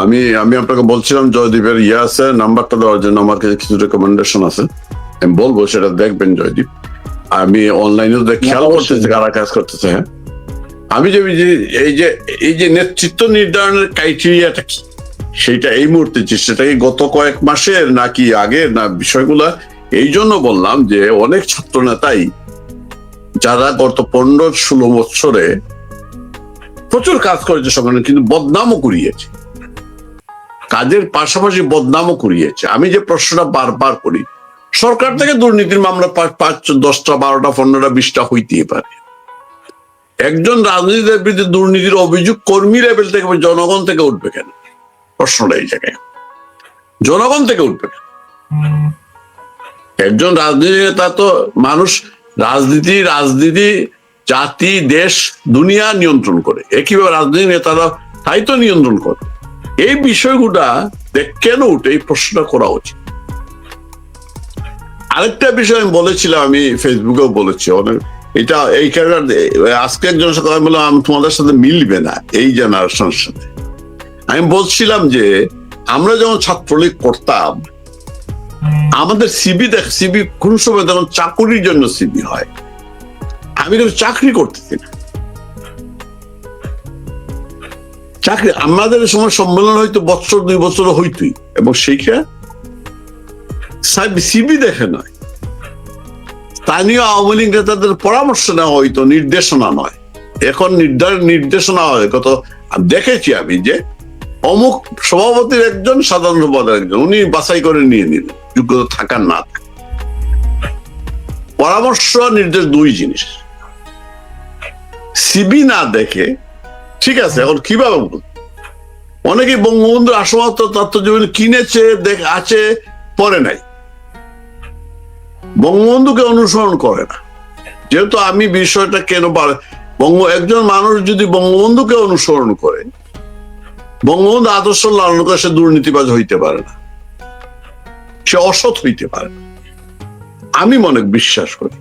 আমি আপনাকে বলছিলাম জয়দীপের আছে নাম্বারটা দেওয়ার জন্য, আমার কাছে কিছু রেকমেন্ডেশন আছে, আমি বলবো সেটা দেখবেন জয়দীপ। আমি অনলাইনে খেয়াল করতেছি কারা কাজ করতেছে। হ্যাঁ, আমি যে এই যে নেতৃত্ব নির্ধারণের ক্রাইটেরিয়াটা কি সেটা এই মুহূর্তে সেটা কি গত কয়েক মাসের নাকি আগের না বিষয়গুলা, এই জন্য বললাম যে অনেক ছাত্র নেতাই যারা গত 15-16 বছরে প্রচুর কাজ করেছে সঙ্গে, কিন্তু বদনামও করিয়েছে, কাজের পাশাপাশি বদনামও করিয়েছে। আমি যে প্রশ্নটা বারবার করি, সরকার থেকে দুর্নীতির মামলা 5, 10টা, 12টা, 15টা, 20টা হইতেই পারে। একজন রাজনীতির বিরুদ্ধে দুর্নীতির অভিযোগ কর্মী লেভেল থেকে জনগণ থেকে উঠবে কেন? প্রশ্নটা এই জায়গায়, জনগণ থেকে উঠবে কেন? একজন রাজনীতি নেতা তো মানুষ, রাজনীতি জাতি, দেশ, দুনিয়া নিয়ন্ত্রণ করে, একইভাবে রাজনীতি নেতারা তাই তো নিয়ন্ত্রণ করে। এই বিষয়গুলা কেন উঠে, এই প্রশ্নটা করা উচিত। আরেকটা বিষয় আমি বলেছিলাম, আমি ফেসবুকেও বলেছি অনেক, এটা এই কারণে আজকে একজন সাথে বললাম তোমাদের সাথে মিলবে না এই জেনারেশনের সাথে। আমি বলছিলাম যে আমরা যখন ছাত্রলীগ করতাম, আমাদের সিবি কোন সময় তখন চাকুরির জন্য সিবি হয়, আমি কিন্তু চাকরি করতেছি না। চাকরি আমাদের সময় সম্মেলন হয়তো 1-2 বছর হইতই, এবং সেইটা সিবি দেখে নয়, স্থানীয় আওয়ামী লীগ নেতাদের পরামর্শ নেওয়া হইতো, নির্দেশনা নয়। এখন নির্দেশনা হয়। দেখেছি আমি যে অমুক সভাপতির একজন, সাধারণ সম্পাদকের একজন, উনি বাছাই করে নিয়ে নিলেন, যোগ্যতা থাকার না থাকে। পরামর্শ নির্দেশ দুই জিনিস। সিবি না দেখে, ঠিক আছে, এখন কিভাবে অনেকে বঙ্গবন্ধুর আসমাত্র তত্ত্বজীবনী কিনেছে, আছে, পরে নাই, বঙ্গবন্ধুকে অনুসরণ করে না। যেহেতু আমি বিষয়টা কেন একজন মানুষ যদি বঙ্গবন্ধুকে অনুসরণ করে, বঙ্গবন্ধু আদর্শ লালন করে, সে দুর্নীতিবাজ হইতে পারে না, সে অসৎ হইতে পারে না, আমি মনে বিশ্বাস করি।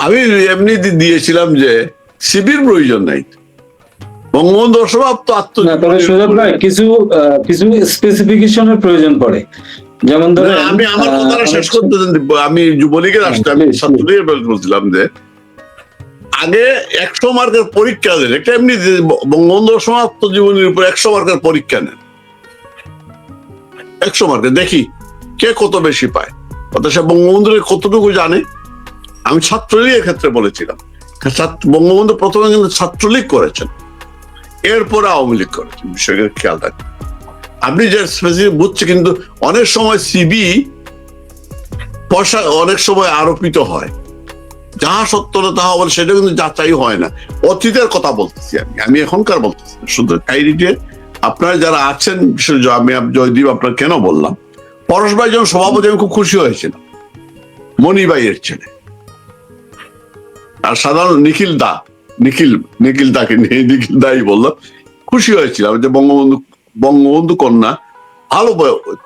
আমি এমনি দিয়েছিলাম যে সিবির প্রয়োজন নাই, বঙ্গবন্ধু অসমাপ্ত কিছু স্পেসিফিকেশনের প্রয়োজন পড়ে। যেমন ধরেন, আমি আমার কথাটা শেষ করতে, আমি যুবলীগের আসতে, আমি ছাত্রলীগের বলছিলাম যে আগে 100 মার্কের পরীক্ষা দেন, একটা এমনি বঙ্গবন্ধু সমাপ্ত জীবনের উপর 100 মার্কের পরীক্ষা নেন, 100 মার্কে দেখি কে কত বেশি পায়, অর্থাৎ সে বঙ্গবন্ধুর কতটুকু জানে। আমি ছাত্রলীগের ক্ষেত্রে বলেছিলাম, বঙ্গবন্ধু প্রথমে কিন্তু ছাত্রলীগ করেছেন, এরপরে আওয়ামী লীগ করেছেন, বিষয়টা খেয়াল রাখবেন। আপনি যে স্পেসিফিক বুঝছে, কিন্তু অনেক সময় সিবি পয়সা অনেক সময় আরোপিত হয়, যাহা সত্য না তাহা বলে, সেটা কিন্তু যাচাই হয় না। অতীতের কথা বলতেছি আমি এখনকার বলতেছি না। শুধু কাইরিটে আপনারা যারা আছেন, আমি জয়দীপ আপনার কেন বললাম, পরশ ভাই যখন সভাপতি, আমি খুব খুশি হয়েছিলাম, মনি ভাইয়ের ছেলে, আর সাধারণ নিখিল দাকে নিয়ে নিখিল দাই বললাম, খুশি হয়েছিলাম যে বঙ্গবন্ধু কন্যা ভালো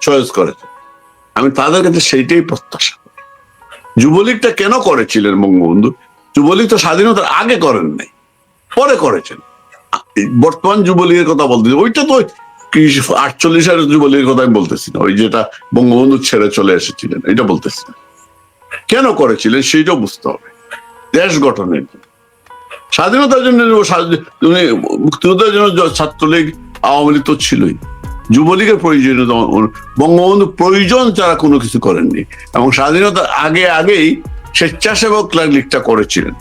চয়েস করেছে। আমি তাদের কাছে সেইটাই প্রত্যাশা করি। যুবলীগটা কেন করেছিলেন বঙ্গবন্ধু? যুবলীগ তো স্বাধীনতার আগে করেন নাই, পরে করেছেন। বর্তমান যুবলীগের কথা বলতেছি, ওইটা তো 48 সালের যুবলীগের কথা আমি বলতেছি না, ওই যেটা বঙ্গবন্ধু ছেড়ে চলে এসেছিলেন, এটা বলতেছি না। কেন করেছিলেন সেইটাও বুঝতে হবে। দেশ গঠনের জন্য, স্বাধীনতার জন্য, মুক্তিযুদ্ধের জন্য ছাত্রলীগ আওয়ামী লীগ তো ছিলই। যুবলীগের প্রয়োজনীয়তা, বঙ্গবন্ধু প্রয়োজন ছাড়া কোনো কিছু করেননি, এবং স্বাধীনতার আগেই স্বেচ্ছাসেবক লীগটা করেছিলেন।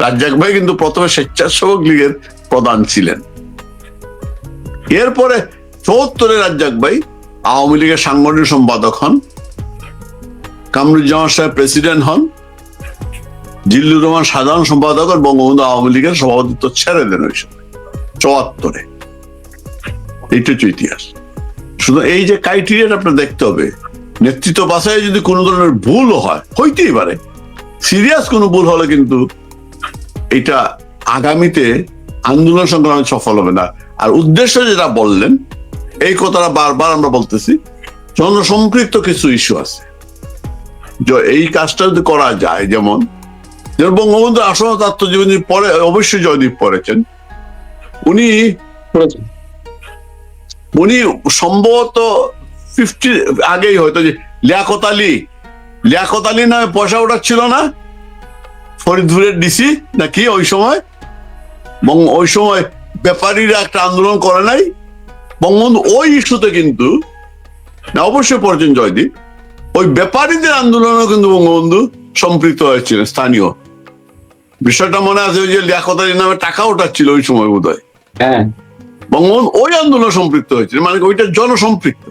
রাজ্জাক ভাই কিন্তু প্রথমে স্বেচ্ছাসেবক লীগের প্রধান ছিলেন। এরপরে ৭৪-এ রাজ্জাক ভাই আওয়ামী লীগের সাংগঠনিক সম্পাদক হন, কামরুজ্জামান সাহেব প্রেসিডেন্ট হন, জিল্লুর রহমান সাধারণ সম্পাদক আর বঙ্গবন্ধু আওয়ামী লীগের সভাপতিত্ব ছেড়ে দেন ওই সময় ৭৪-এ। এইটা হচ্ছে ইতিহাস। শুধু এই যে ক্রাইটেরিয়াটা আপনার দেখতে হবে, নেতৃত্ব বাছাই যদি কোনো ধরনের ভুল হয়, হইতেই পারে, সিরিয়াস কোনো ভুল হলে কিন্তু এটা আগামীতে আন্দোলন সংগ্রামে সফল হবে না। আর উদ্দেশ্য যেটা বললেন, এই কথাটা বারবার আমরা বলতেছি, জনসম্পৃক্ত কিছু ইস্যু আছে। এই কাজটা যদি করা যায়, যেমন বঙ্গবন্ধু আসন্ন আত্মজীবনী পরে অবশ্যই জয়দীপ পড়েছেন, উনি সম্ভবত 50 আগেই হয়তো যে লিয়াকত আলী নামে পয়সা ওঠাচ্ছিল না ফরিদপুরের ডিসি নাকি ওই সময়, ওই সময় ব্যাপারীরা একটা আন্দোলন করে নাই, বঙ্গবন্ধু ওই ইস্যুতে কিন্তু অবশ্যই পড়েছেন জয়দীপ, ওই ব্যাপারীদের আন্দোলনও কিন্তু বঙ্গবন্ধু সম্পৃক্ত হয়েছিলেন। স্থানীয় বিষয়টা মনে আছে, ওই যে লিয়াকত আলী নামে টাকা ওঠাচ্ছিল ওই সময় বোধ হয়, হ্যাঁ, বঙ্গবন্ধু ওই আন্দোলন সম্পৃক্ত হয়েছিল, মানে ওইটা জনসম্পৃক্ত।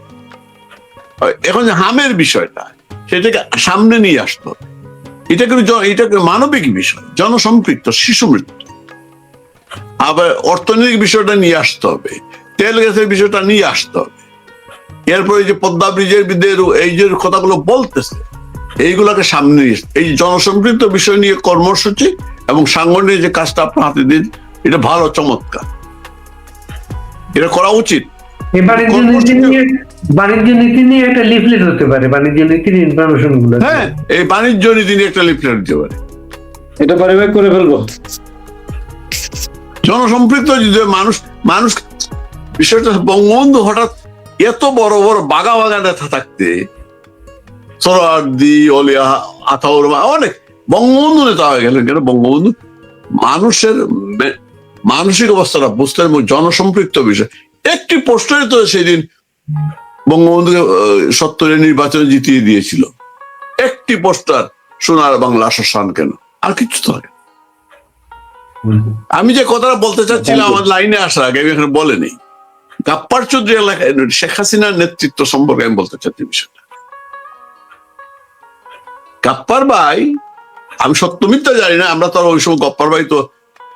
এখন যে হামের বিষয়টা, সেটাকে সামনে নিয়ে আসতে হবে। এটা কিন্তু মানবিক বিষয়, জনসম্পৃক্ত, শিশু মৃত্যু। আবার অর্থনৈতিক বিষয়টা নিয়ে আসতে হবে, তেল গ্যাসের বিষয়টা নিয়ে আসতে হবে। এরপরে যে পদ্মা ব্রিজের এই যে কথাগুলো বলতেছে, এইগুলোকে সামনে নিয়ে এই জনসম্পৃক্ত বিষয় নিয়ে কর্মসূচি এবং সাংগঠনিক যে কাজটা আপনার হাতে দিন, এটা ভালো, চমৎকার, এটা করা উচিত। বাণিজ্য নীতি নিয়ে একটা লিফলেট হতে পারে, বাণিজ্য নীতির ইনফরমেশন গুলো। হ্যাঁ, এই বাণিজ্য নীতি নিয়ে একটা লিফলেট দিতে পারে, এটা পরিবেক করে ফেলবো। জনসম্পৃক্ত মানুষ বিষয়টা, বঙ্গবন্ধু হঠাৎ এত বড় বড় বাগা বাগা নেতা থাকতে, সোহরাওয়ার্দী, অলিয়া, আতাউর রহমান, অনেক বঙ্গবন্ধু নেতা হয়ে গেলেন কেন? বঙ্গবন্ধু মানুষের মানসিক অবস্থাটা বুঝতে, জনসম্পৃক্ত বিষয়। একটি পোস্টারে তো সেদিন বঙ্গবন্ধুকে ৭০-এর নির্বাচনে জিতিয়ে দিয়েছিল, একটি পোস্টার, সোনার বাংলা আশ্বাসান, কেন? আর কিছু তো লাগে। আমি যে কথাটা বলতে চাচ্ছিলাম আমার লাইনে আসার আগে, আমি এখানে বলে নেই, গাপ্পার চৌধুরী এলাকায় শেখ হাসিনার নেতৃত্ব সম্পর্কে আমি বলতে চাচ্ছি বিষয়টা। গাপ্পার ভাই, আমি সত্য মিথ্যা জানি না, আমরা তো ওই সময় গাপ্পার ভাই তো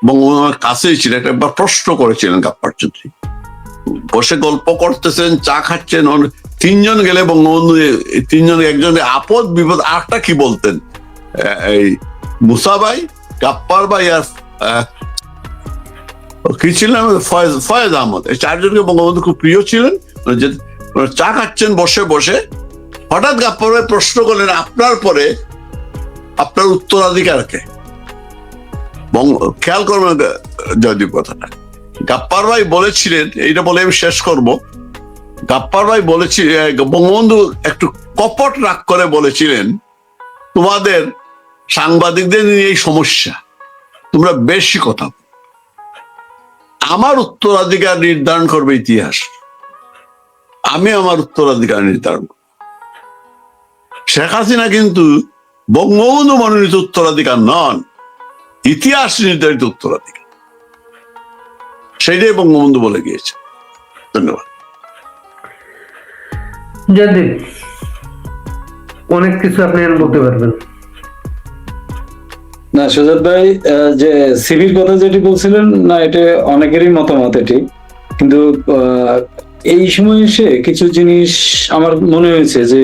বঙ্গবন্ধুর কাছেই ছিলেন, একবার প্রশ্ন করেছিলেন গাপ্পার চৌধুরী, বসে গল্প করতেছেন, চা খাচ্ছেন, 3 জন গেলে বঙ্গবন্ধু 3 জন, একজন আপদ বিপদ আরেকটা কি বলতেন, এই মুসা ভাই, গাপ্পার ভাই আর কি ছিলেন, ফয়েজ আহমদ, এই 4 জনকে বঙ্গবন্ধু খুব প্রিয় ছিলেন। চা খাচ্ছেন বসে বসে, হঠাৎ গাপ্পার ভাই প্রশ্ন করলেন, আপনার পরে আপনার উত্তরাধিকারকে? খেয়াল করবেন জয়দীপ কথাটা, গাপ্পার ভাই বলেছিলেন, এইটা বলে আমি শেষ করব, গাপ্পার ভাই বলেছিলেন, বঙ্গবন্ধু একটু কপট রাগ করে বলেছিলেন, তোমাদের সাংবাদিকদের নিয়ে এই সমস্যা, তোমরা বেশি কথা, আমার উত্তরাধিকার নির্ধারণ করবে ইতিহাস, আমি আমার উত্তরাধিকার নির্ধারণ করব। শেখ হাসিনা কিন্তু বঙ্গবন্ধু মনোনীত উত্তরাধিকার নন, ইতিহাস নির্ধারিত উত্তরাধিকার, সেইটাই বঙ্গবন্ধু বলে গিয়েছে। ধন্যবাদ। জয়দীপ, অনেক কিছু আপনি বলতে পারবেন। না সুজাত ভাই, যে সিভির কথা যেটি বলছিলেন, না এটা অনেকেরই মতামত এটি, কিন্তু এই সময় এসে কিছু জিনিস আমার মনে হয়েছে যে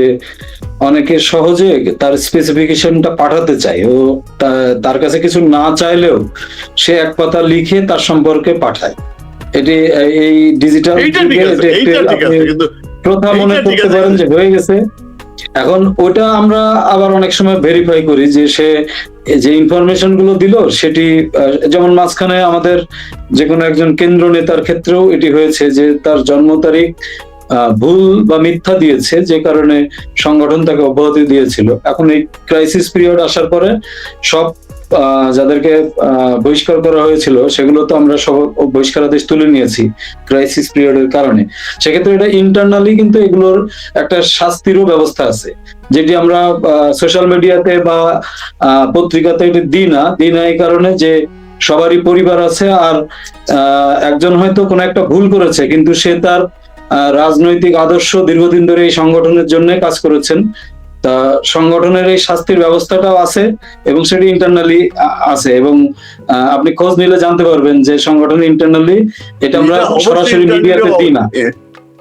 অনেকে সহজে তার স্পেসিফিকেশনটা পাঠাতে চায়, ও তার কাছে কিছু না চাইলেও সে এক কথা লিখে তার সম্পর্কে পাঠায়। এটি এই ডিজিটাল প্রথা মনে করতে পারেন যে হয়ে গেছে। এখন ওটা আমরা আবার অনেক সময় ভেরিফাই করি যে সে যে ইনফরমেশন গুলো দিল সেটি, যেমন মাঝখানে আমাদের যে কোনো একজন কেন্দ্র নেতার ক্ষেত্রেও এটি হয়েছে যে তার জন্ম তারিখ ভুল বা মিথ্যা দিয়েছে, যে কারণে সংগঠন তাকে অব্যাহতি দিয়েছিল। এখন এই ক্রাইসিস পিরিয়ড আসার পরে সব যাদেরকে বহিষ্কার করা হয়েছিল সেগুলো তো আমরা সব বহিষ্কারাদেশ তুলে নিয়েছি ক্রাইসিস পিরিয়ডের কারণে। সেক্ষেত্রে এটা ইন্টারনালি কিন্তু এগুলোর একটা শাস্তিরও ব্যবস্থা আছে, যেটি আমরা সোশ্যাল মিডিয়াতে বা পত্রিকাতে এটা দিই না এই কারণে যে সবারই পরিবার আছে, আর একজন হয়তো কোনো একটা ভুল করেছে কিন্তু সে তার রাজনৈতিক আদর্শ দীর্ঘদিন ধরে এই সংগঠনের জন্য কাজ করেছেন, তা সংগঠনের এই শাস্তির ব্যবস্থাটাও আছে এবং সেটি ইন্টারনালি আছে, এবং আপনি খোঁজ নিলে জানতে পারবেন যে সংগঠন ইন্টারনালি এটা আমরা এটা অবশ্যই সরাসরি মিডিয়াতে internally দিই না।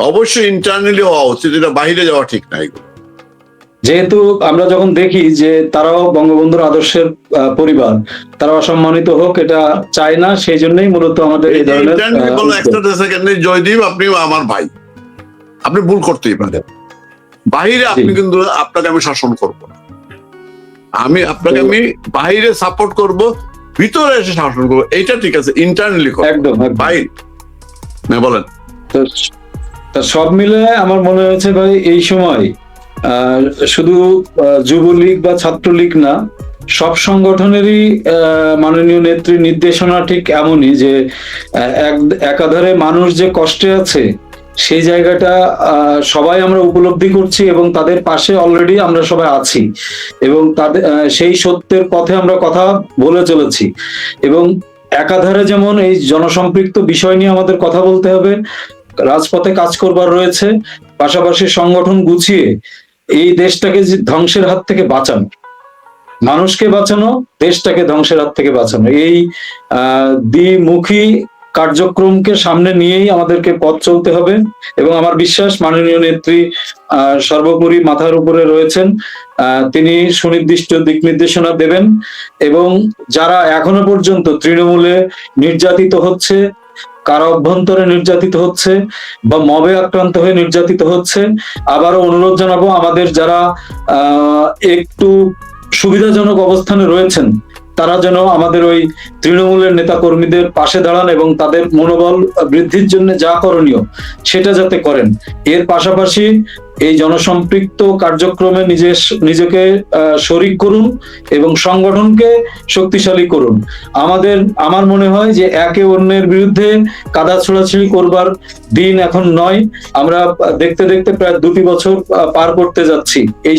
অবশ্যই ইন্টারনালি হওয়া উচিত, এটা বাইরে যাওয়া ঠিক না এগুলো। যেহেতু আমরা যখন দেখি যে তারাও বঙ্গবন্ধুর আদর্শের পরিবার, তারা অসম্মানিত হোক এটা চায় না, সেই জন্যই মূলত আমাদের এই ধরনের ইন্টারনালি বলো একটা সেকেন্ডে, জয়দীপ আপনি আমার ভাই, আপনি ভুল করতেই পারেন, বাহিরে আপনি কিন্তু আপনাকে আমি শাসন করব না, আমি বাহিরে সাপোর্ট করব, ভিতরে এসে শাসন করবো, এইটা ঠিক আছে, ইন্টারনালি একদম বাইরে না বলেন। তা সব মিলে আমার মনে হয়েছে ভাই এই সময় শুধু যুবলীগ বা ছাত্রলীগ না, সব সংগঠনেরই মাননীয় নেত্রীর নির্দেশনা ঠিক এমনই যে একাধারে মানুষ যে কষ্টে আছে সেই জায়গাটা সবাই আমরা উপলব্ধি করছি এবং তাদের পাশে অলরেডি আমরা সবাই আছি, এবং তাদের সেই সত্যের পথে আমরা কথা বলে চলেছি। এবং একাধারে যেমন এই জনসম্পৃক্ত বিষয় নিয়ে আমাদের কথা বলতে হবে, রাজপথে কাজ করবার রয়েছে, পাশাপাশি সংগঠন গুছিয়ে এই দেশটাকে ধ্বংসের হাত থেকে বাঁচানো, মানুষকে বাঁচানো, দেশটাকে ধ্বংসের হাত থেকে বাঁচানো, এই দ্বিমুখী কার্যক্রমকে সামনে নিয়েই আমাদেরকে পথ চলতে হবে। এবং আমার বিশ্বাস মাননীয় নেত্রী সর্বোপরি মাথার উপরে রয়েছেন, তিনি সুনির্দিষ্ট দিক নির্দেশনা দেবেন, এবং যারা এখনো পর্যন্ত তৃণমূলে নির্যাতিত হচ্ছে, কারা অভ্যন্তরে নির্যাতিত হচ্ছে বা মবে আক্রান্ত হয়ে নির্যাতিত হচ্ছে, আবারও অনুরোধ জানাবো আমাদের যারা একটু সুবিধাজনক অবস্থানে রয়েছেন তারা যেন আমাদের ওই তৃণমূলের নেতা কর্মীদের পাশে দাঁড়ান এবং তাদের মনোবল বৃদ্ধির জন্য যা করণীয় সেটা যাতে করেন। এর পাশাপাশি এই জনসম্পৃক্ত কার্যক্রমে নিজেকে শরিক করুন এবং সংগঠনকে শক্তিশালী করুন। আমার মনে হয় যে একে অন্যের বিরুদ্ধে কাদা ছোড়াছুড়ি করবার দিন এখন নয়। আমরা দেখতে দেখতে প্রায় 2 বছর পার করতে যাচ্ছি। এই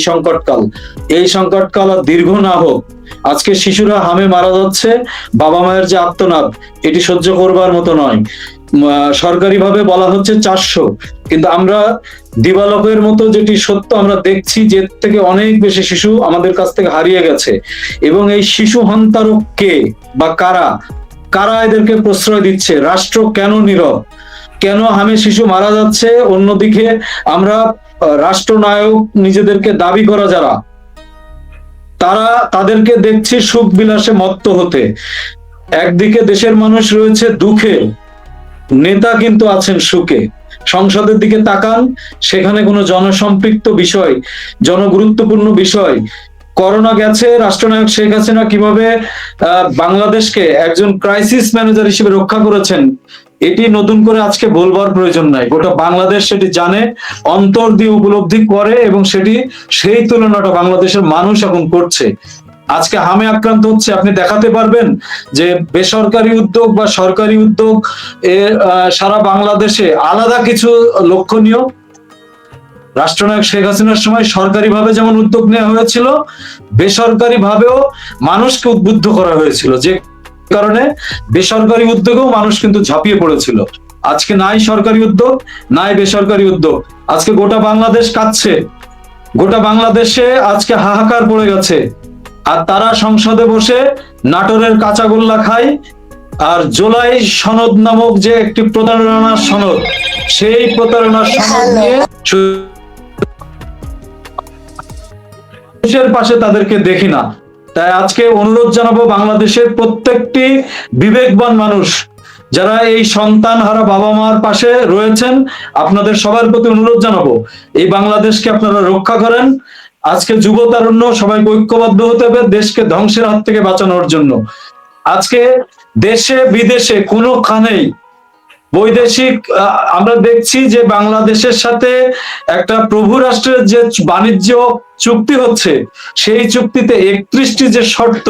সংকটকাল আর দীর্ঘ না হোক। আজকে শিশুরা হামে মারা যাচ্ছে, বাবা মায়ের যে আর্তনাদ এটি সহ্য করবার মতো নয়। সরকারিভাবে বলা হচ্ছে 400, কিন্তু আমরা দিবালোকের মতো যেটি সত্য আমরা দেখছি যে থেকে অনেক বেশি শিশু আমাদের কাছ থেকে হারিয়ে গেছে। এবং এই শিশু হন্তারক কে বা কারা এদেরকে প্রশ্রয় দিচ্ছে? রাষ্ট্র কেন নীরব? কেন হামে শিশু মারা যাচ্ছে, অন্যদিকে আমরা রাষ্ট্রনায়ক নিজেদেরকে দাবি করা যারা, তাদেরকে দেখছি সুখ বিলাসে মত্ত হতে। একদিকে দেশের মানুষ রয়েছে দুঃখে, নেতা কিন্তু আছেন সুখে। সংসদের দিকে তাকান, সেখানে কোনো জনসম্পৃক্ত বিষয়, জনগুরুত্বপূর্ণ বিষয়, করোনা গেছে, রাষ্ট্রনায়ক শেখ হাসিনা কিভাবে বাংলাদেশকে একজন ক্রাইসিস ম্যানেজার হিসেবে রক্ষা করেছেন, এটি নতুন করে আজকে বলবার প্রয়োজন নাই। গোটা বাংলাদেশ সেটি জানে, অন্তর দিয়ে উপলব্ধি করে, এবং সেই তুলনাটা বাংলাদেশের মানুষ এখন করছে। আজকে হামে আক্রান্ত হচ্ছে, আপনি দেখাতে পারবেন যে বেসরকারি উদ্যোগ বা সরকারি উদ্যোগ সারা বাংলাদেশে আলাদা কিছু লক্ষণীয়? রাষ্ট্রনায়ক শেখ হাসিনার সময় সরকারিভাবে যেমন উদ্যোগ নেওয়া হয়েছিল, বেসরকারি ভাবেও মানুষকে উদ্বুদ্ধ করা হয়েছিল, যে কারণে বেসরকারি উদ্যোগেও মানুষ কিন্তু ঝাঁপিয়ে পড়েছিল। আজকে নাই সরকারি উদ্যোগ, নাই বেসরকারি উদ্যোগ। আজকে গোটা বাংলাদেশ কাঁদছে, গোটা বাংলাদেশে আজকে হাহাকার পড়ে গেছে। আর তারা সংসদে বসে নাটোরের কাঁচাগোল্লা খায়, আর জুলাই সনদ নামক যে একটি প্রতারণার সনদ, সেই প্রতারণার সনদ নিয়ে পাশে তাদেরকে দেখি না। তাই আজকে অনুরোধ জানাবো বাংলাদেশের প্রত্যেকটি বিবেকবান মানুষ যারা এই সন্তান হারা বাবা মার পাশে রয়েছেন, আপনাদের সবার প্রতি অনুরোধ জানাবো এই বাংলাদেশকে আপনারা রক্ষা করেন। আজকে যুব তারুণ্য সবাইকে ঐক্যবদ্ধ হতে হবে দেশকে ধ্বংসের হাত থেকে বাঁচানোর জন্য। আজকে দেশে বিদেশে কোনোখানেই বৈদেশিক, আমরা দেখছি যে বাংলাদেশের সাথে একটা প্রভু রাষ্ট্রের যে বাণিজ্য চুক্তি হচ্ছে, সেই চুক্তিতে 31টি যে শর্ত,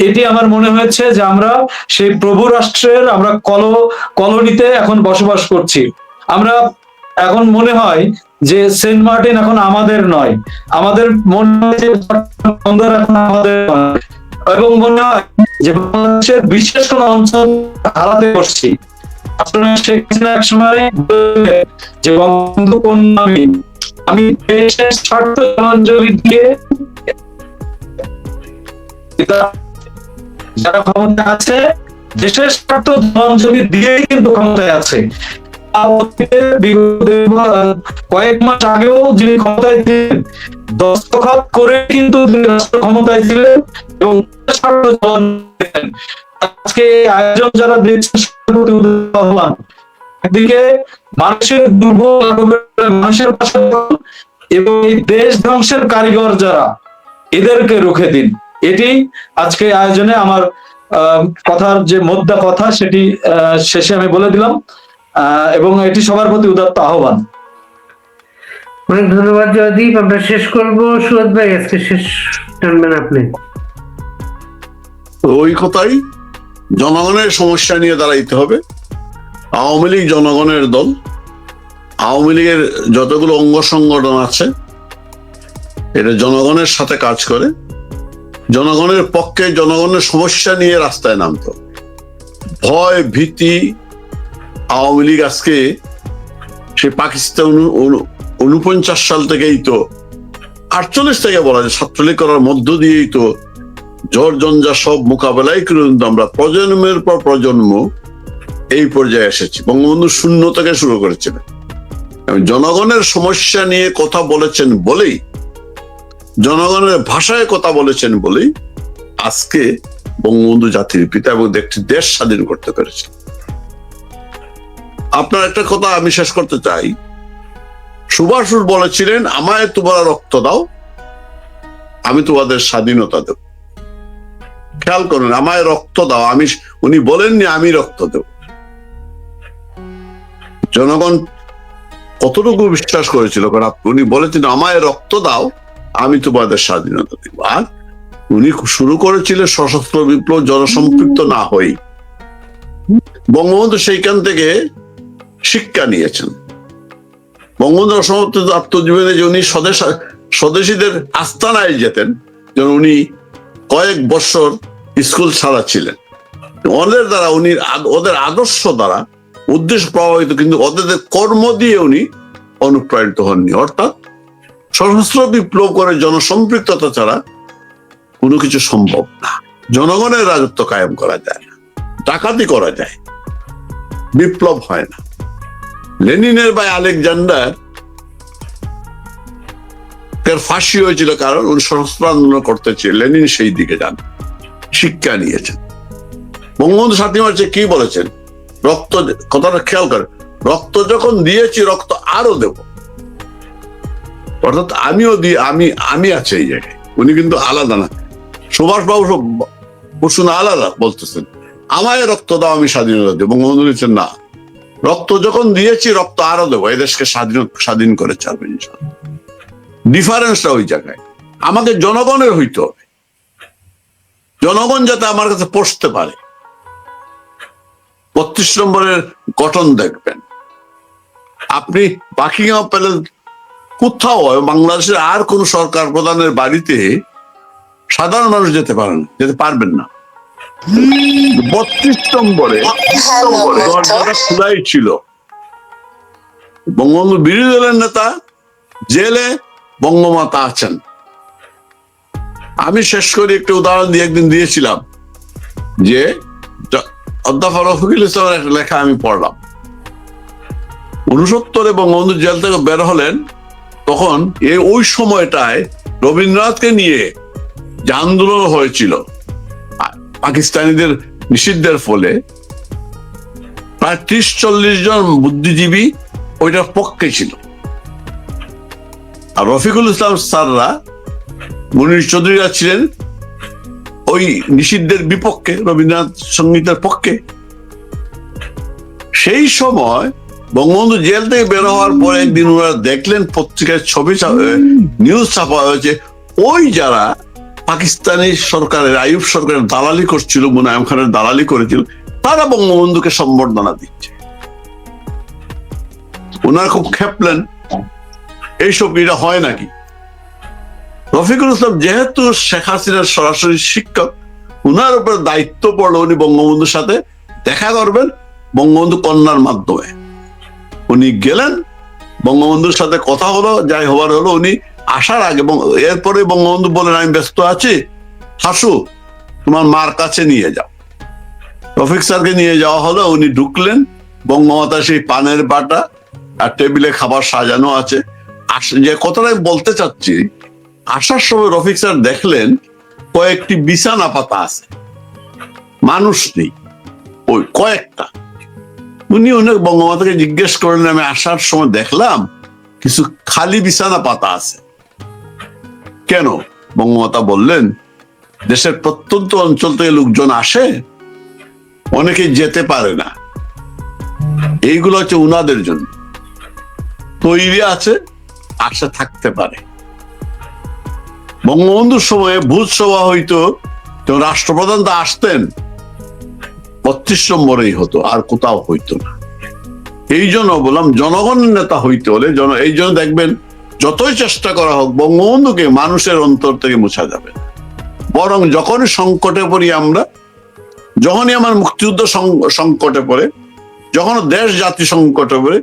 এটি আমার মনে হয়েছে যে আমরা সেই প্রভু রাষ্ট্রের আমরা কলোনিতে এখন বসবাস করছি। আমরা এখন মনে হয় যে সেন্ট মার্টিন এখন আমাদের নয়, আমাদের মনে হয় যে বন্দর এখন আমাদের নয়, এবং মনে হয় যে বাংলাদেশের বিশেষ কোন অঞ্চল হারাতে বসছি। আসলে শেখ হাসিনা এক সময় বললেন যে বঙ্গবন্ধু কন্যা আমি দেশের স্বার্থ জলাঞ্জলি দিয়ে যারা ক্ষমতা আছে দেশের স্বার্থ জলাঞ্জলি দিয়েই কিন্তু ক্ষমতায় আছে। কয়েক মাস আগেও যিনি ক্ষমতায় ছিলেন দস্তখত করে কিন্তু রাষ্ট্র ক্ষমতায় ছিলেন এবং স্বার্থ জলাঞ্জলি দিলেন। আজকে আয়োজন যারা দেখছেন একদিকে মানুষের দুর্ভোগ মানুষের পাশে এবং এই দেশ ধ্বংসের কারিগর যারা এদেরকে রুখে দিন। এটি আজকে আয়োজনে আমার কথার যে মোদ্দা কথা সেটি শেষে আমি বলে দিলাম, এবং এটি সবার প্রতি উদাত্ত আহ্বান। অনেক ধন্যবাদ জয়দীপ। আমরা শেষ করবো। সুরত ভাই আজকে শেষ টানবেন আপনি। ওই কথাই, জনগণের সমস্যা নিয়ে দাঁড়াইতে হবে। আওয়ামী লীগ জনগণের দল, আওয়ামী লীগের যতগুলো অঙ্গ সংগঠন আছে এটা জনগণের সাথে কাজ করে, জনগণের পক্ষে জনগণের সমস্যা নিয়ে রাস্তায় নামতো। ভয় ভীতি আওয়ামী লীগ আজকে সে পাকিস্তান 49 সাল থেকেই তো 48 থেকে বলা যায় 47 করার মধ্য দিয়েই তো ঝড় ঝঞ্ঝা সব মোকাবেলায় কিন্তু আমরা প্রজন্মের পর প্রজন্ম এই পর্যায়ে এসেছি। বঙ্গবন্ধু শূন্য থেকে শুরু করেছিলেন, জনগণের সমস্যা নিয়ে কথা বলেছেন বলেই, জনগণের ভাষায় কথা বলেছেন বলেই আজকে বঙ্গবন্ধু জাতির পিতা এবং একটি দেশ স্বাধীন করতে পেরেছে। আপনার একটা কথা আমি শেষ করতে চাই, সুভাষ বলেছিলেন আমায় তোমরা রক্ত দাও আমি তোমাদের স্বাধীনতা দেব। খেয়াল করুন, আমায় রক্ত দাও, উনি বলেননি আমি রক্ত দেব। জনগণ কতটুকু বিশ্বাস করেছিল, কারণ উনি বলেছেন আমায় রক্ত দাও আমি তোমাদের স্বাধীনতা দেব। আর উনি শুরু করেছিলেন সশস্ত্র বিপ্লব জনসম্পৃক্ত না হই। বঙ্গবন্ধু সেইখান থেকে শিক্ষা নিয়েছেন। বঙ্গবন্ধু অসমাপ্ত আত্মজীবনে যে উনি স্বদেশীদের আস্তানায় যেতেন, যেন উনি কয়েক বছর স্কুল ছাড়া ছিলেন। ওদের দ্বারা উনি ওদের আদর্শ দ্বারা উদ্দেশ্য প্রভাবিত, কিন্তু ওদের কর্ম দিয়ে উনি অনুপ্রাণিত হননি। অর্থাৎ সশস্ত্র বিপ্লব করে জনসম্পৃক্ততা ছাড়া কোনো কিছু সম্ভব না। জনগণের রাজত্ব কায়েম করা যায় না, ডাকাতি করা যায়, বিপ্লব হয় না। লেনিনের ভাই আলেকজান্ডার ফাঁসি হয়েছিল কারণ উনি সশস্ত্র আন্দোলন করতে চেয়ে, লেনিন সেই দিকে যান, শিক্ষা নিয়েছেন। বঙ্গবন্ধু 7 মার্চে কি বলেছেন? রক্ত, কথাটা খেয়াল করে, রক্ত যখন দিয়েছি রক্ত আরো দেব। অর্থাৎ আমিও দিয়ে আমি আছে এই জায়গায়। উনি কিন্তু আলাদা না, সুভাষ বাবু শুনে আলাদা বলতেছেন আমায় রক্ত দাও আমি স্বাধীনতা দেব। বঙ্গবন্ধু বলেছেন না, রক্ত যখন দিয়েছি রক্ত আরো দেবো, এদেশকে স্বাধীন করে ছাড়বে। ডিফারেন্সটা ওই জায়গায়। আমাকে জনগণের হইতে হবে, জনগণ যাতে আমার কাছে পৌঁছতে পারে। 32 নম্বরের গঠন দেখবেন আপনি, বাকিংহাম প্যালেস কোথাও বাংলাদেশের আর কোন সরকার প্রধানের বাড়িতে সাধারণ মানুষ যেতে পারবেন না। 32 নম্বরে দরজাটা খোলাই ছিল। বঙ্গবন্ধু বিরোধী দলের নেতা জেলে, বঙ্গমাতা আছেন। আমি শেষ করে একটা উদাহরণ দিয়ে একদিন দিয়েছিলাম যে অধ্যাপক রফিকুল ইসলামের একটা লেখা আমি পড়লাম। 69-এ বঙ্গবন্ধু জেল থেকে বের হলেন, তখন ওই সময়টায় রবীন্দ্রনাথকে নিয়ে যে আন্দোলন হয়েছিল পাকিস্তানিদের নিষিদ্ধের ফলে, প্রায় 30-40 জন বুদ্ধিজীবী ওইটার পক্ষে ছিল। আর রফিকুল ইসলাম স্যাররা, মুনির চৌধুরীরা ছিলেন ওই নিষিদ্ধের বিপক্ষে, রবীন্দ্রনাথ সঙ্গীতের পক্ষে। সেই সময় বঙ্গবন্ধু জেল থেকে বের হওয়ার পরে একদিন ওরা দেখলেন পত্রিকায় ছবি, নিউজ ছাপা হয়েছে, ওই যারা পাকিস্তানি সরকারের, আইয়ুব সরকারের দালালি করছিল, মুনায়েম খানের দালালি করেছিল, তারা বঙ্গবন্ধুকে সম্বর্ধনা দিচ্ছে। ওনারা খুব খেপলেন, এইসব এটা হয় নাকি? রফিকুল ইসলাম যেহেতু শেখ হাসিনার সরাসরি শিক্ষক, উনার উপর দায়িত্ব পড়লো উনি বঙ্গবন্ধুর সাথে দেখা করবেন বঙ্গবন্ধু কন্যার মাধ্যমে। উনি গেলেন, বঙ্গবন্ধুর সাথে কথা হলো, যাই হবার হলো। উনি আসার আগে এরপরে বঙ্গবন্ধু বলেন, আমি ব্যস্ত আছি, হাসু তোমার মার কাছে নিয়ে যাও। রফিক স্যারকে নিয়ে যাওয়া হলো, উনি ঢুকলেন, বঙ্গমাতা সেই পানের বাটা আর টেবিলে খাবার সাজানো আছে। যে কথাটা আমি বলতে চাচ্ছি, আসার সময় রফিক স্যার দেখলেন কয়েকটি বিছানা পাতা আছে, মানুষ নেই, ওই কয়েকটা। উনি বঙ্গমাতাকে জিজ্ঞেস করলেন, আমি আসার সময় দেখলাম কিছু খালি বিছানা পাতা আছে কেন? বঙ্গমাতা বললেন, দেশের প্রত্যন্ত অঞ্চল থেকে লোকজন আসে, অনেকে যেতে পারে না, এইগুলো হচ্ছে উনাদের জন্য তৈরি আছে, আশা থাকতে পারে। বঙ্গবন্ধুর সময়ে ভূত সভা হইতো, রাষ্ট্রপ্রধান তো আসতেন 32 নম্বরেই হতো, আর কোথাও হইতো না। এই জন্য বললাম, জনগণের নেতা হইতে হলে এই জন্য দেখবেন যতই চেষ্টা করা হোক বঙ্গবন্ধুকে মানুষের অন্তর থেকে মোছা যাবে। বরং যখনই সংকটে পড়ি আমরা, যখনই আমার মুক্তিযুদ্ধ সংকটে পড়ে, যখন দেশ জাতি সংকটে পড়ে,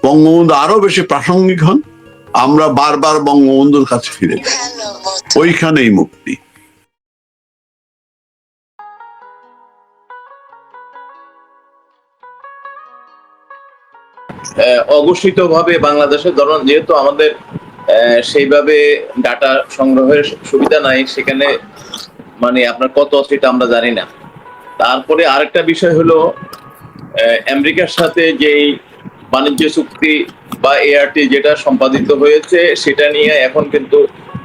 বঙ্গবন্ধু আরো বেশি প্রাসঙ্গিক হন, আমরা বারবার বঙ্গবন্ধুর কাছে ফিরে যাই, ওইখানেই মুক্তি। অঘোষিত ভাবে বাংলাদেশে ধরুন, যেহেতু আমাদের সেইভাবে ডাটা সংগ্রহের সুবিধা নাই, সেখানে মানে আপনার কত সেটা আমরা জানি না। তারপরে আরেকটা বিষয় হলো, আমেরিকার সাথে যেই বাণিজ্য চুক্তি বা এআরটি যেটা সম্পাদিত হয়েছে, সেটা নিয়ে এখন কিন্তু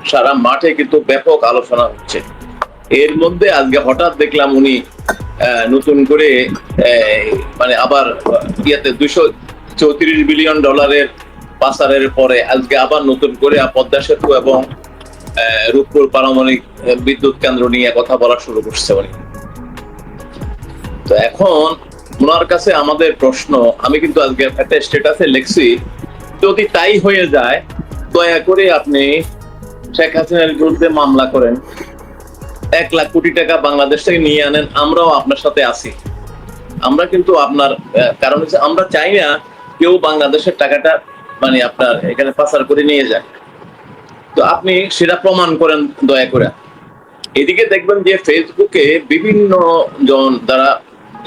সারা মাঠে কিন্তু ব্যাপক আলোচনা হচ্ছে। এর মধ্যে আজকে হঠাৎ দেখলাম উনি নতুন করে মানে আবার ইয়াতে $234 বিলিয়ন পাচারের পরে আজকে আবার নতুন করে পদ্মা সেতু এবং রূপপুর পারমাণবিক বিদ্যুৎ কেন্দ্র নিয়ে কথা বলা শুরু করছে উনি। তো এখন ওনার কাছে আমাদের প্রশ্ন, আমি কিন্তু আজকে একটা স্ট্যাটাসে লিখছি, যদি তাই হয়ে যায় দয়া করে আপনি শেখ হাসিনার বিরুদ্ধে মামলা করেন, 1 লাখ কোটি টাকা বাংলাদেশ থেকে নিয়ে আনেন, আমরাও আপনার সাথে আছি। আমরা কিন্তু আপনার কারণ হচ্ছে আমরা চাই না কেউ বাংলাদেশের টাকাটা মানে আপনার এখানে পাচার করে নিয়ে যায়। তো আপনি সেটা প্রমাণ করেন দয়া করে। এদিকে দেখবেন যে ফেসবুকে বিভিন্ন জন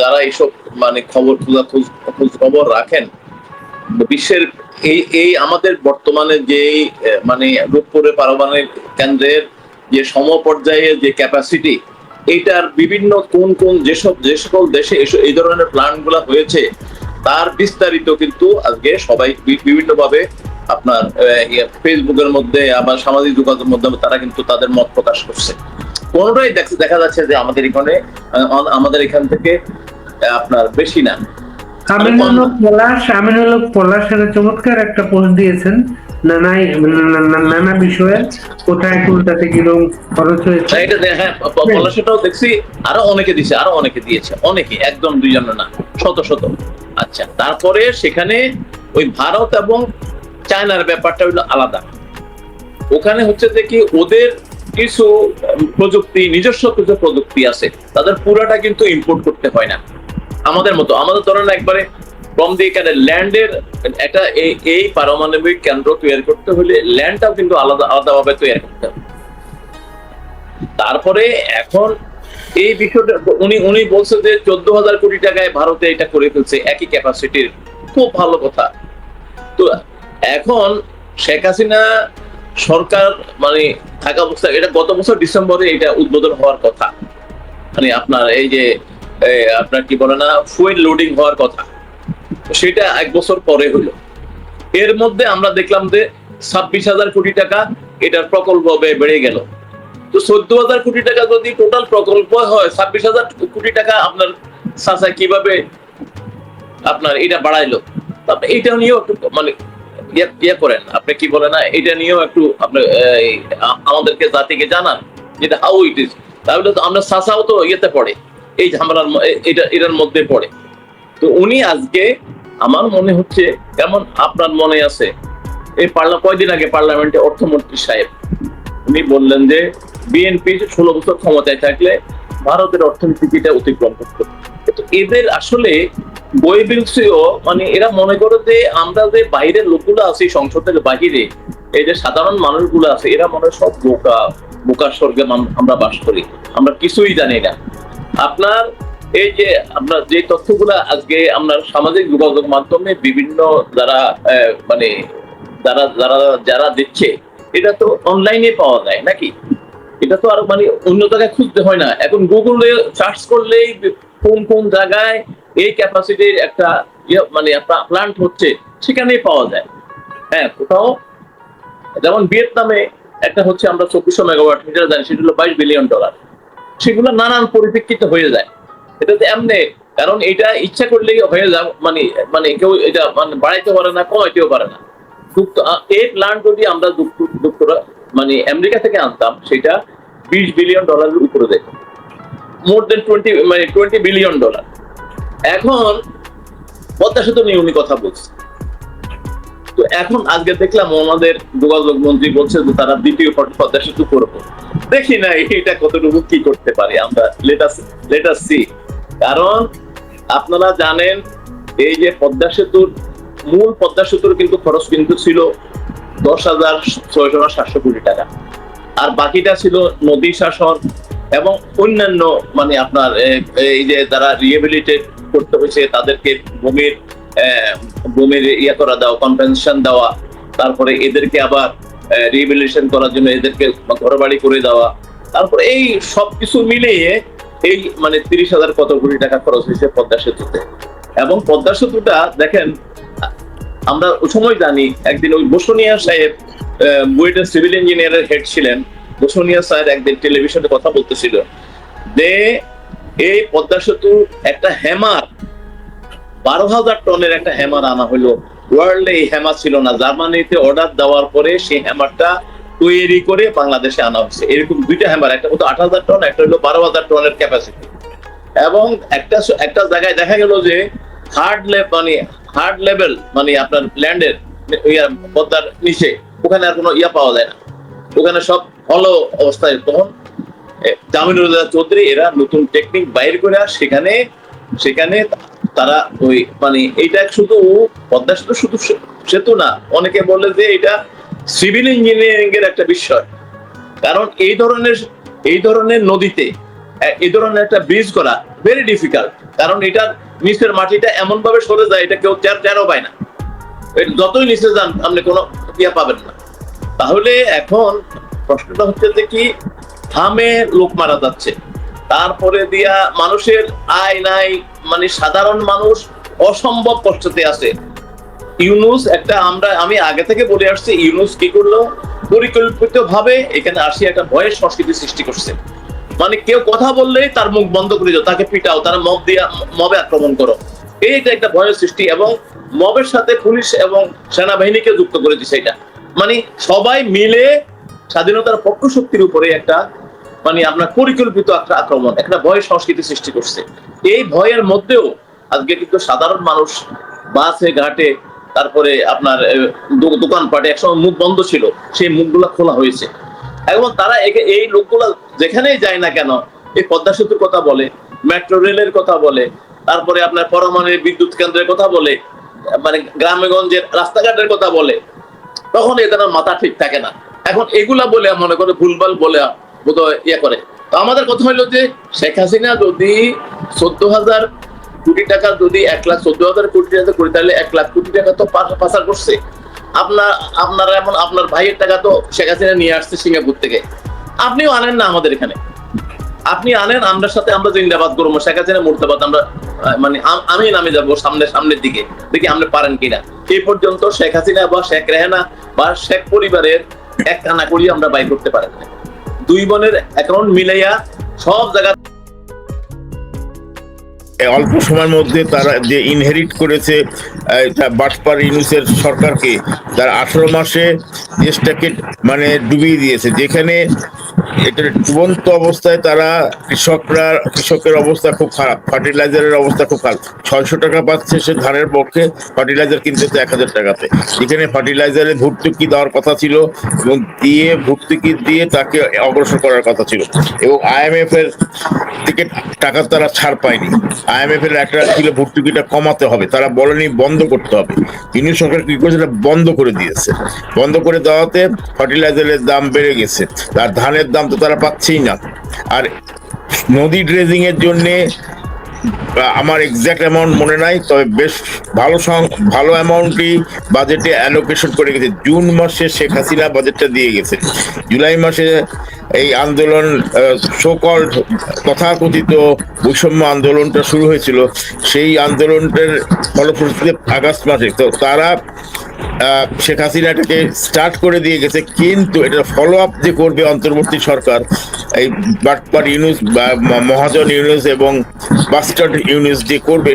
যারা এইসব মানে খোঁজ খবর রাখেন, বিশ্বের এই আমাদের বর্তমানে যে মানে রূপপুরে পারমাণবিক কেন্দ্রের যে সমপর্যায়ে যে ক্যাপাসিটি, এইটার বিভিন্ন কোন যে সকল দেশে এই ধরনের প্ল্যান্ট গুলা হয়েছে, তার বিস্তারিত কিন্তু আজকে সবাই বিভিন্ন ভাবে আপনার ফেসবুকের মধ্যে আবার সামাজিক যোগাযোগের মধ্যে তারা কিন্তু তাদের মত প্রকাশ করছে। কোনটাই দেখা যাচ্ছে যে আমাদের এখান থেকে আপনার বেশি না। আমিনুল হক পলাশ চমৎকার একটা পোস্ট দিয়েছেন নানা বিষয়ে, কোথায় কোনটাতে কিরকম খরচ হয়েছে। হ্যাঁ, পলাশটাও দেখছি, আরো অনেকে দিয়েছে, আরো অনেকে দিয়েছে, অনেকে, একদম দুইজন না, শত শত। আচ্ছা, তারপরে সেখানে ওই ভারত এবং চায়নার ব্যাপারটা হলো আলাদা। ওখানে হচ্ছে যে কি ওদের কিছু প্রযুক্তি, নিজস্ব কিছু প্রযুক্তি আছে, তাদের পুরাটা কিন্তু ইম্পোর্ট করতে হয় না আমাদের মতো। আমাদের ধরেন একবারে কম দিয়ে এখানে ল্যান্ডের একটা এই পারমাণবিক কেন্দ্র তৈরি করতে হলে ল্যান্ডটাও কিন্তু আলাদাভাবে তৈরি করতে হবে। তারপরে এখন এই বিষয়টা উনি বলছে যে 14,000 কোটি টাকায় ভারতে এটা করে ফেলছে, একই ক্যাপাসিটির, খুব ভালো কথা। তো এখন শেখ হাসিনা সরকার মানে থাকা অবস্থা, এটা গত বছর ডিসেম্বরে এটা উদ্বোধন হওয়ার কথা, মানে আপনার এই যে আপনার কি বলে না, ফুয়েল লোডিং হওয়ার কথা, সেটা 1 বছর পরে হলো। এর মধ্যে আমরা দেখলাম যে 26,000 কোটি টাকা এটার প্রকল্প বেড়ে গেল। তো 14,000 কোটি টাকা যদি টোটাল প্রকল্প হয়, 26,000 কোটি টাকা আপনার চাচা কিভাবে আপনার এটা বাড়াইলো? তারপরে এটা নিয়েও একটু মানে ইয়ে করেন, আপনি কি বলে না, এটা নিয়েও একটু আপনি আমাদেরকে জাতিকে জানান যেটা হাউ ইট ইজ, তাহলে তো আমরা সাসাও তো ইয়েতে পড়ে, এই ঝামেলার এটার মধ্যে পড়ে। তো উনি আজকে আমার মনে হচ্ছে, কেমন আপনার মনে আছে এই কয়দিন আগে পার্লামেন্টে অর্থমন্ত্রী সাহেব উনি বললেন যে বিএনপি 16 বছর ক্ষমতায় থাকলে ভারতের অর্থনীতিটা অতিক্রম করতো। তো এদের আসলে বইবিলসিও মানে এরা মনে করে যে আমরা যে বাইরের লোকগুলো আছি সংসদের বাহিরে, এই যে সাধারণ মানুষগুলো আছে এরা মনে হয় সব বোকার স্বর্গে আমরা বাস করি, আমরা কিছুই জানি না। আপনার এই যে আপনার যে তথ্যগুলা আজকে আমরা সামাজিক যোগাযোগ মাধ্যমে বিভিন্ন যারা মানে যারা দিচ্ছে, এটা তো অনলাইনে পাওয়া যায় নাকি? এটা তো আর মানে অন্য জায়গায় খুঁজতে হয় না, এখন গুগলে সার্চ করলেই কোন কোন জায়গায় এই ক্যাপাসিটির একটা মানে প্লান্ট হচ্ছে সেখানেই পাওয়া যায়। হ্যাঁ, কোথাও যেমন ভিয়েতনামে একটা হচ্ছে আমরা 2400 মেগাওয়াট যেটা জানি সেটা হলো $22 বিলিয়ন, সেগুলো নানান পরিপ্রেক্ষিতে হয়ে যায়। এটা তো এমনি, কারণ এটা ইচ্ছা করলেই হয়ে যায়, মানে মানে কেউ এটা মানে বাড়াইতে পারে না, কমাইতেও পারে না। এই প্ল্যান্ট যদি আমরা মানে আমেরিকা থেকে আনতাম সেটা $20 বিলিয়ন উপরে দেয়, মোর দেন 20 বিলিয়ন ডলার। এখন পদ্মা সেতু নিয়ে উনি কথা বলছে, তো এখন আজকে দেখলাম আমাদের যোগাযোগ মন্ত্রী বলছে যে তারা দ্বিতীয় পদ্মা সেতু করবো। দেখি না এটা কতটুকু কি করতে পারি আমরা, লেটাস সি। কারণ আপনারা জানেন এই যে পদ্মা সেতুর পদ্মা সেতুর কিন্তু খরচ কিন্তু ছিল 10,600 কোটি টাকা, আর বাকিটা ছিল নদী শাসন এবং অন্যান্য মানে আপনার এই যে যারা রিহেবিলিটেট করতে হয়েছে তাদেরকে ভূমির করা দেওয়া, কম্পেনসেশন দেওয়া, তারপরে এদেরকে আবার রিহেবিলিটেশন করার জন্য এদেরকে ঘরবাড়ি করে দেওয়া, তারপরে এই সবকিছু মিলিয়ে এই মানে 30,000 কত কোটি টাকা খরচ হয়েছে পদ্মা সেতুতে। এবং পদ্মা সেতুটা দেখেন, আমরা ওই সময় জানি একদিন ওই বসুনিয়া সাহেব বুয়েটের সিভিল ইঞ্জিনিয়ারের হেড ছিলেন, বসুনিয়া সাহেব একদিন টেলিভিশনে কথা বলতেছিল যে এই পদ্মা সেতু একটা হ্যামার 12,000 টনের একটা হ্যামার আনা হলো, ওয়ার্ল্ডে এই হ্যামার ছিল না, জার্মানিতে অর্ডার দেওয়ার পরে সেই হ্যামারটা তৈরি করে বাংলাদেশে আনা হচ্ছে। এরকম দুইটা হ্যামার, একটা হলো 8,000 টন, একটা হলো 12,000 টনের ক্যাপাসিটি। এবং একটা জায়গায় দেখা গেল যে হার্ড লেভেল মানে আপনার ল্যান্ডের পদ্মার নিচে ওখানে আর কোনো পাওয়া যায় না, ওখানে সব হলো অবস্থায়। তখন জামিনুল চৌধুরী এরা নতুন টেকনিক বাইর করে সেখানে তারা ওই মানে এইটা শুধু পদ্মা সেতু শুধু সেতু না, অনেকে বলে যে এটা সিভিল ইঞ্জিনিয়ারিং এর একটা বিষয়। কারণ এই ধরনের নদীতে এই ধরনের একটা ব্রিজ করা ভেরি ডিফিকাল্ট, কারণ এটার নিচের মাটিটা এমন ভাবে সরে যায় এটা কেউ টেরও পায় না, যতই নিচে যান আপনি কোনো পাবেন না। তাহলে এখন প্রশ্নটা হচ্ছে যে কি থামে লোক মারা যাচ্ছে, তারপরে দিয়া মানুষের আয় নাই, মানে সাধারণ মানুষ অসম্ভব কষ্টতে আছে। ইউনুস আমি আগে থেকে বলে আসছি, ইউনুস কি করলো পরিকল্পিত ভাবে এখানে আসি একটা ভয়ের সংস্কৃতি সৃষ্টি করছে। মানে কেউ কথা বললেই তার মুখ বন্ধ করে দাও, তাকে পিটাও, তারা মবে আক্রমণ করো, এইটা একটা ভয়ের সৃষ্টি। এবং মবের সাথে পুলিশ এবং সেনাবাহিনীকে যুক্ত করে দিচ্ছে। এটা মানে সবাই মিলে স্বাধীনতার পক্ষ শক্তির উপরে একটা মানে আপনার পরিকল্পিত একটা আক্রমণ, একটা ভয়ের সংস্কৃতি সৃষ্টি করছে। এই ভয়ের মধ্যেও আজকে কিন্তু সাধারণ মানুষ বাসে ঘাটে, তারপরে আপনার দোকানপাটে একসময় মুখ বন্ধ ছিল, সেই মুখগুলা খোলা হয়েছে। এবং তারা এই লোকগুলা যেখানেই যায় না কেন এই পদ্মা সেতুর কথা বলে, মেট্রো রেলের কথা বলে, তারপরে আপনার পরমাণু বিদ্যুৎ কেন্দ্রের কথা বলে, মানে গ্রামে গঞ্জের রাস্তাঘাটের কথা বলে, তখন এদের মাথা ঠিক থাকে না। এখন এগুলা বলে মনে করে ভুলভাল বলে বোধহয় করে। তো আমাদের কথা হলো যে শেখ হাসিনা যদি 14,000 কোটি টাকা যদি 1,14,000 কোটি টাকা করে, তাহলে 1 লাখ কোটি টাকা তো পাচার করছে। আপনারা এমন আপনার ভাইয়ের টাকা তো শেখ হাসিনা নিয়ে আসছে সিঙ্গাপুর থেকে, আপনিও আনেন না আমাদের এখানে, আপনি আনেন, আমরা জিন্দাবাদ করবো, শেখ হাসিনা মুর্দাবাদ, আমরা মানে আমি নামে যাবো সামনের দিকে, দেখি আপনি পারেন কিনা। এই পর্যন্ত শেখ হাসিনা বা শেখ রেহানা বা শেখ পরিবারের এক কানা করি আমরা বাই করতে পারেন না। দুই বোনের অ্যাকাউন্ট মিলাইয়া সব জায়গা অল্প সময়ের মধ্যে তারা যে ইনহেরিট করেছে বাটপার ইউনূসের সরকারকে, তার 18 মাসে দেশটাকে মানে ডুবিয়ে দিয়েছে। যেখানে এটা ডুবন্ত অবস্থায় তারা কৃষকের অবস্থা খুব খারাপ, ফার্টিলাইজারের অবস্থা খুব খারাপ। 600 টাকা পাচ্ছে সে ধানের পক্ষে, ফার্টিলাইজার কিনতে হচ্ছে 1000 টাকাতে। যেখানে ফার্টিলাইজারে ভর্তুকি দেওয়ার কথা ছিল এবং ভর্তুকি দিয়ে তাকে অগ্রসর করার কথা ছিল, এবং IMF এর থেকে টাকা তারা ছাড় পায়নি। IMF এর একটা ছিল ভর্তুকিটা কমাতে হবে, তারা বলেনি বন্ধ করতে হবে। ইউনিয়ন সরকার কি করেছে, এটা বন্ধ করে দিয়েছে। বন্ধ করে দেওয়াতে ফার্টিলাইজারের দাম বেড়ে গেছে, আর ধানের দাম তো তারা পাচ্ছেই না। আর নদী ড্রেজিং এর জন্য আমার এক্সাক্ট অ্যামাউন্ট মনে নাই, তবে বেশ ভালো অ্যামাউন্টই বাজেটে অ্যালোকেশন করে গেছে। জুন মাসে শেখ হাসিনা বাজেটটা দিয়ে গেছে। জুলাই মাসে এই আন্দোলন সোকল্ড তথাকথিত বৈষম্য আন্দোলনটা শুরু হয়েছিল, সেই আন্দোলনটার ফলশ্রুতিতে আগস্ট মাসে তো তারা শেখ হাসিনা এটাকে স্টার্ট করে দিয়ে গেছে, কিন্তু এটা ফলো আপ যে করবে অন্তর্বর্তী সরকার, এই বাটপার ইউনূস বা মহাজন ইউনূস এবং বাস্টার্ড ইউনূস যে করবে,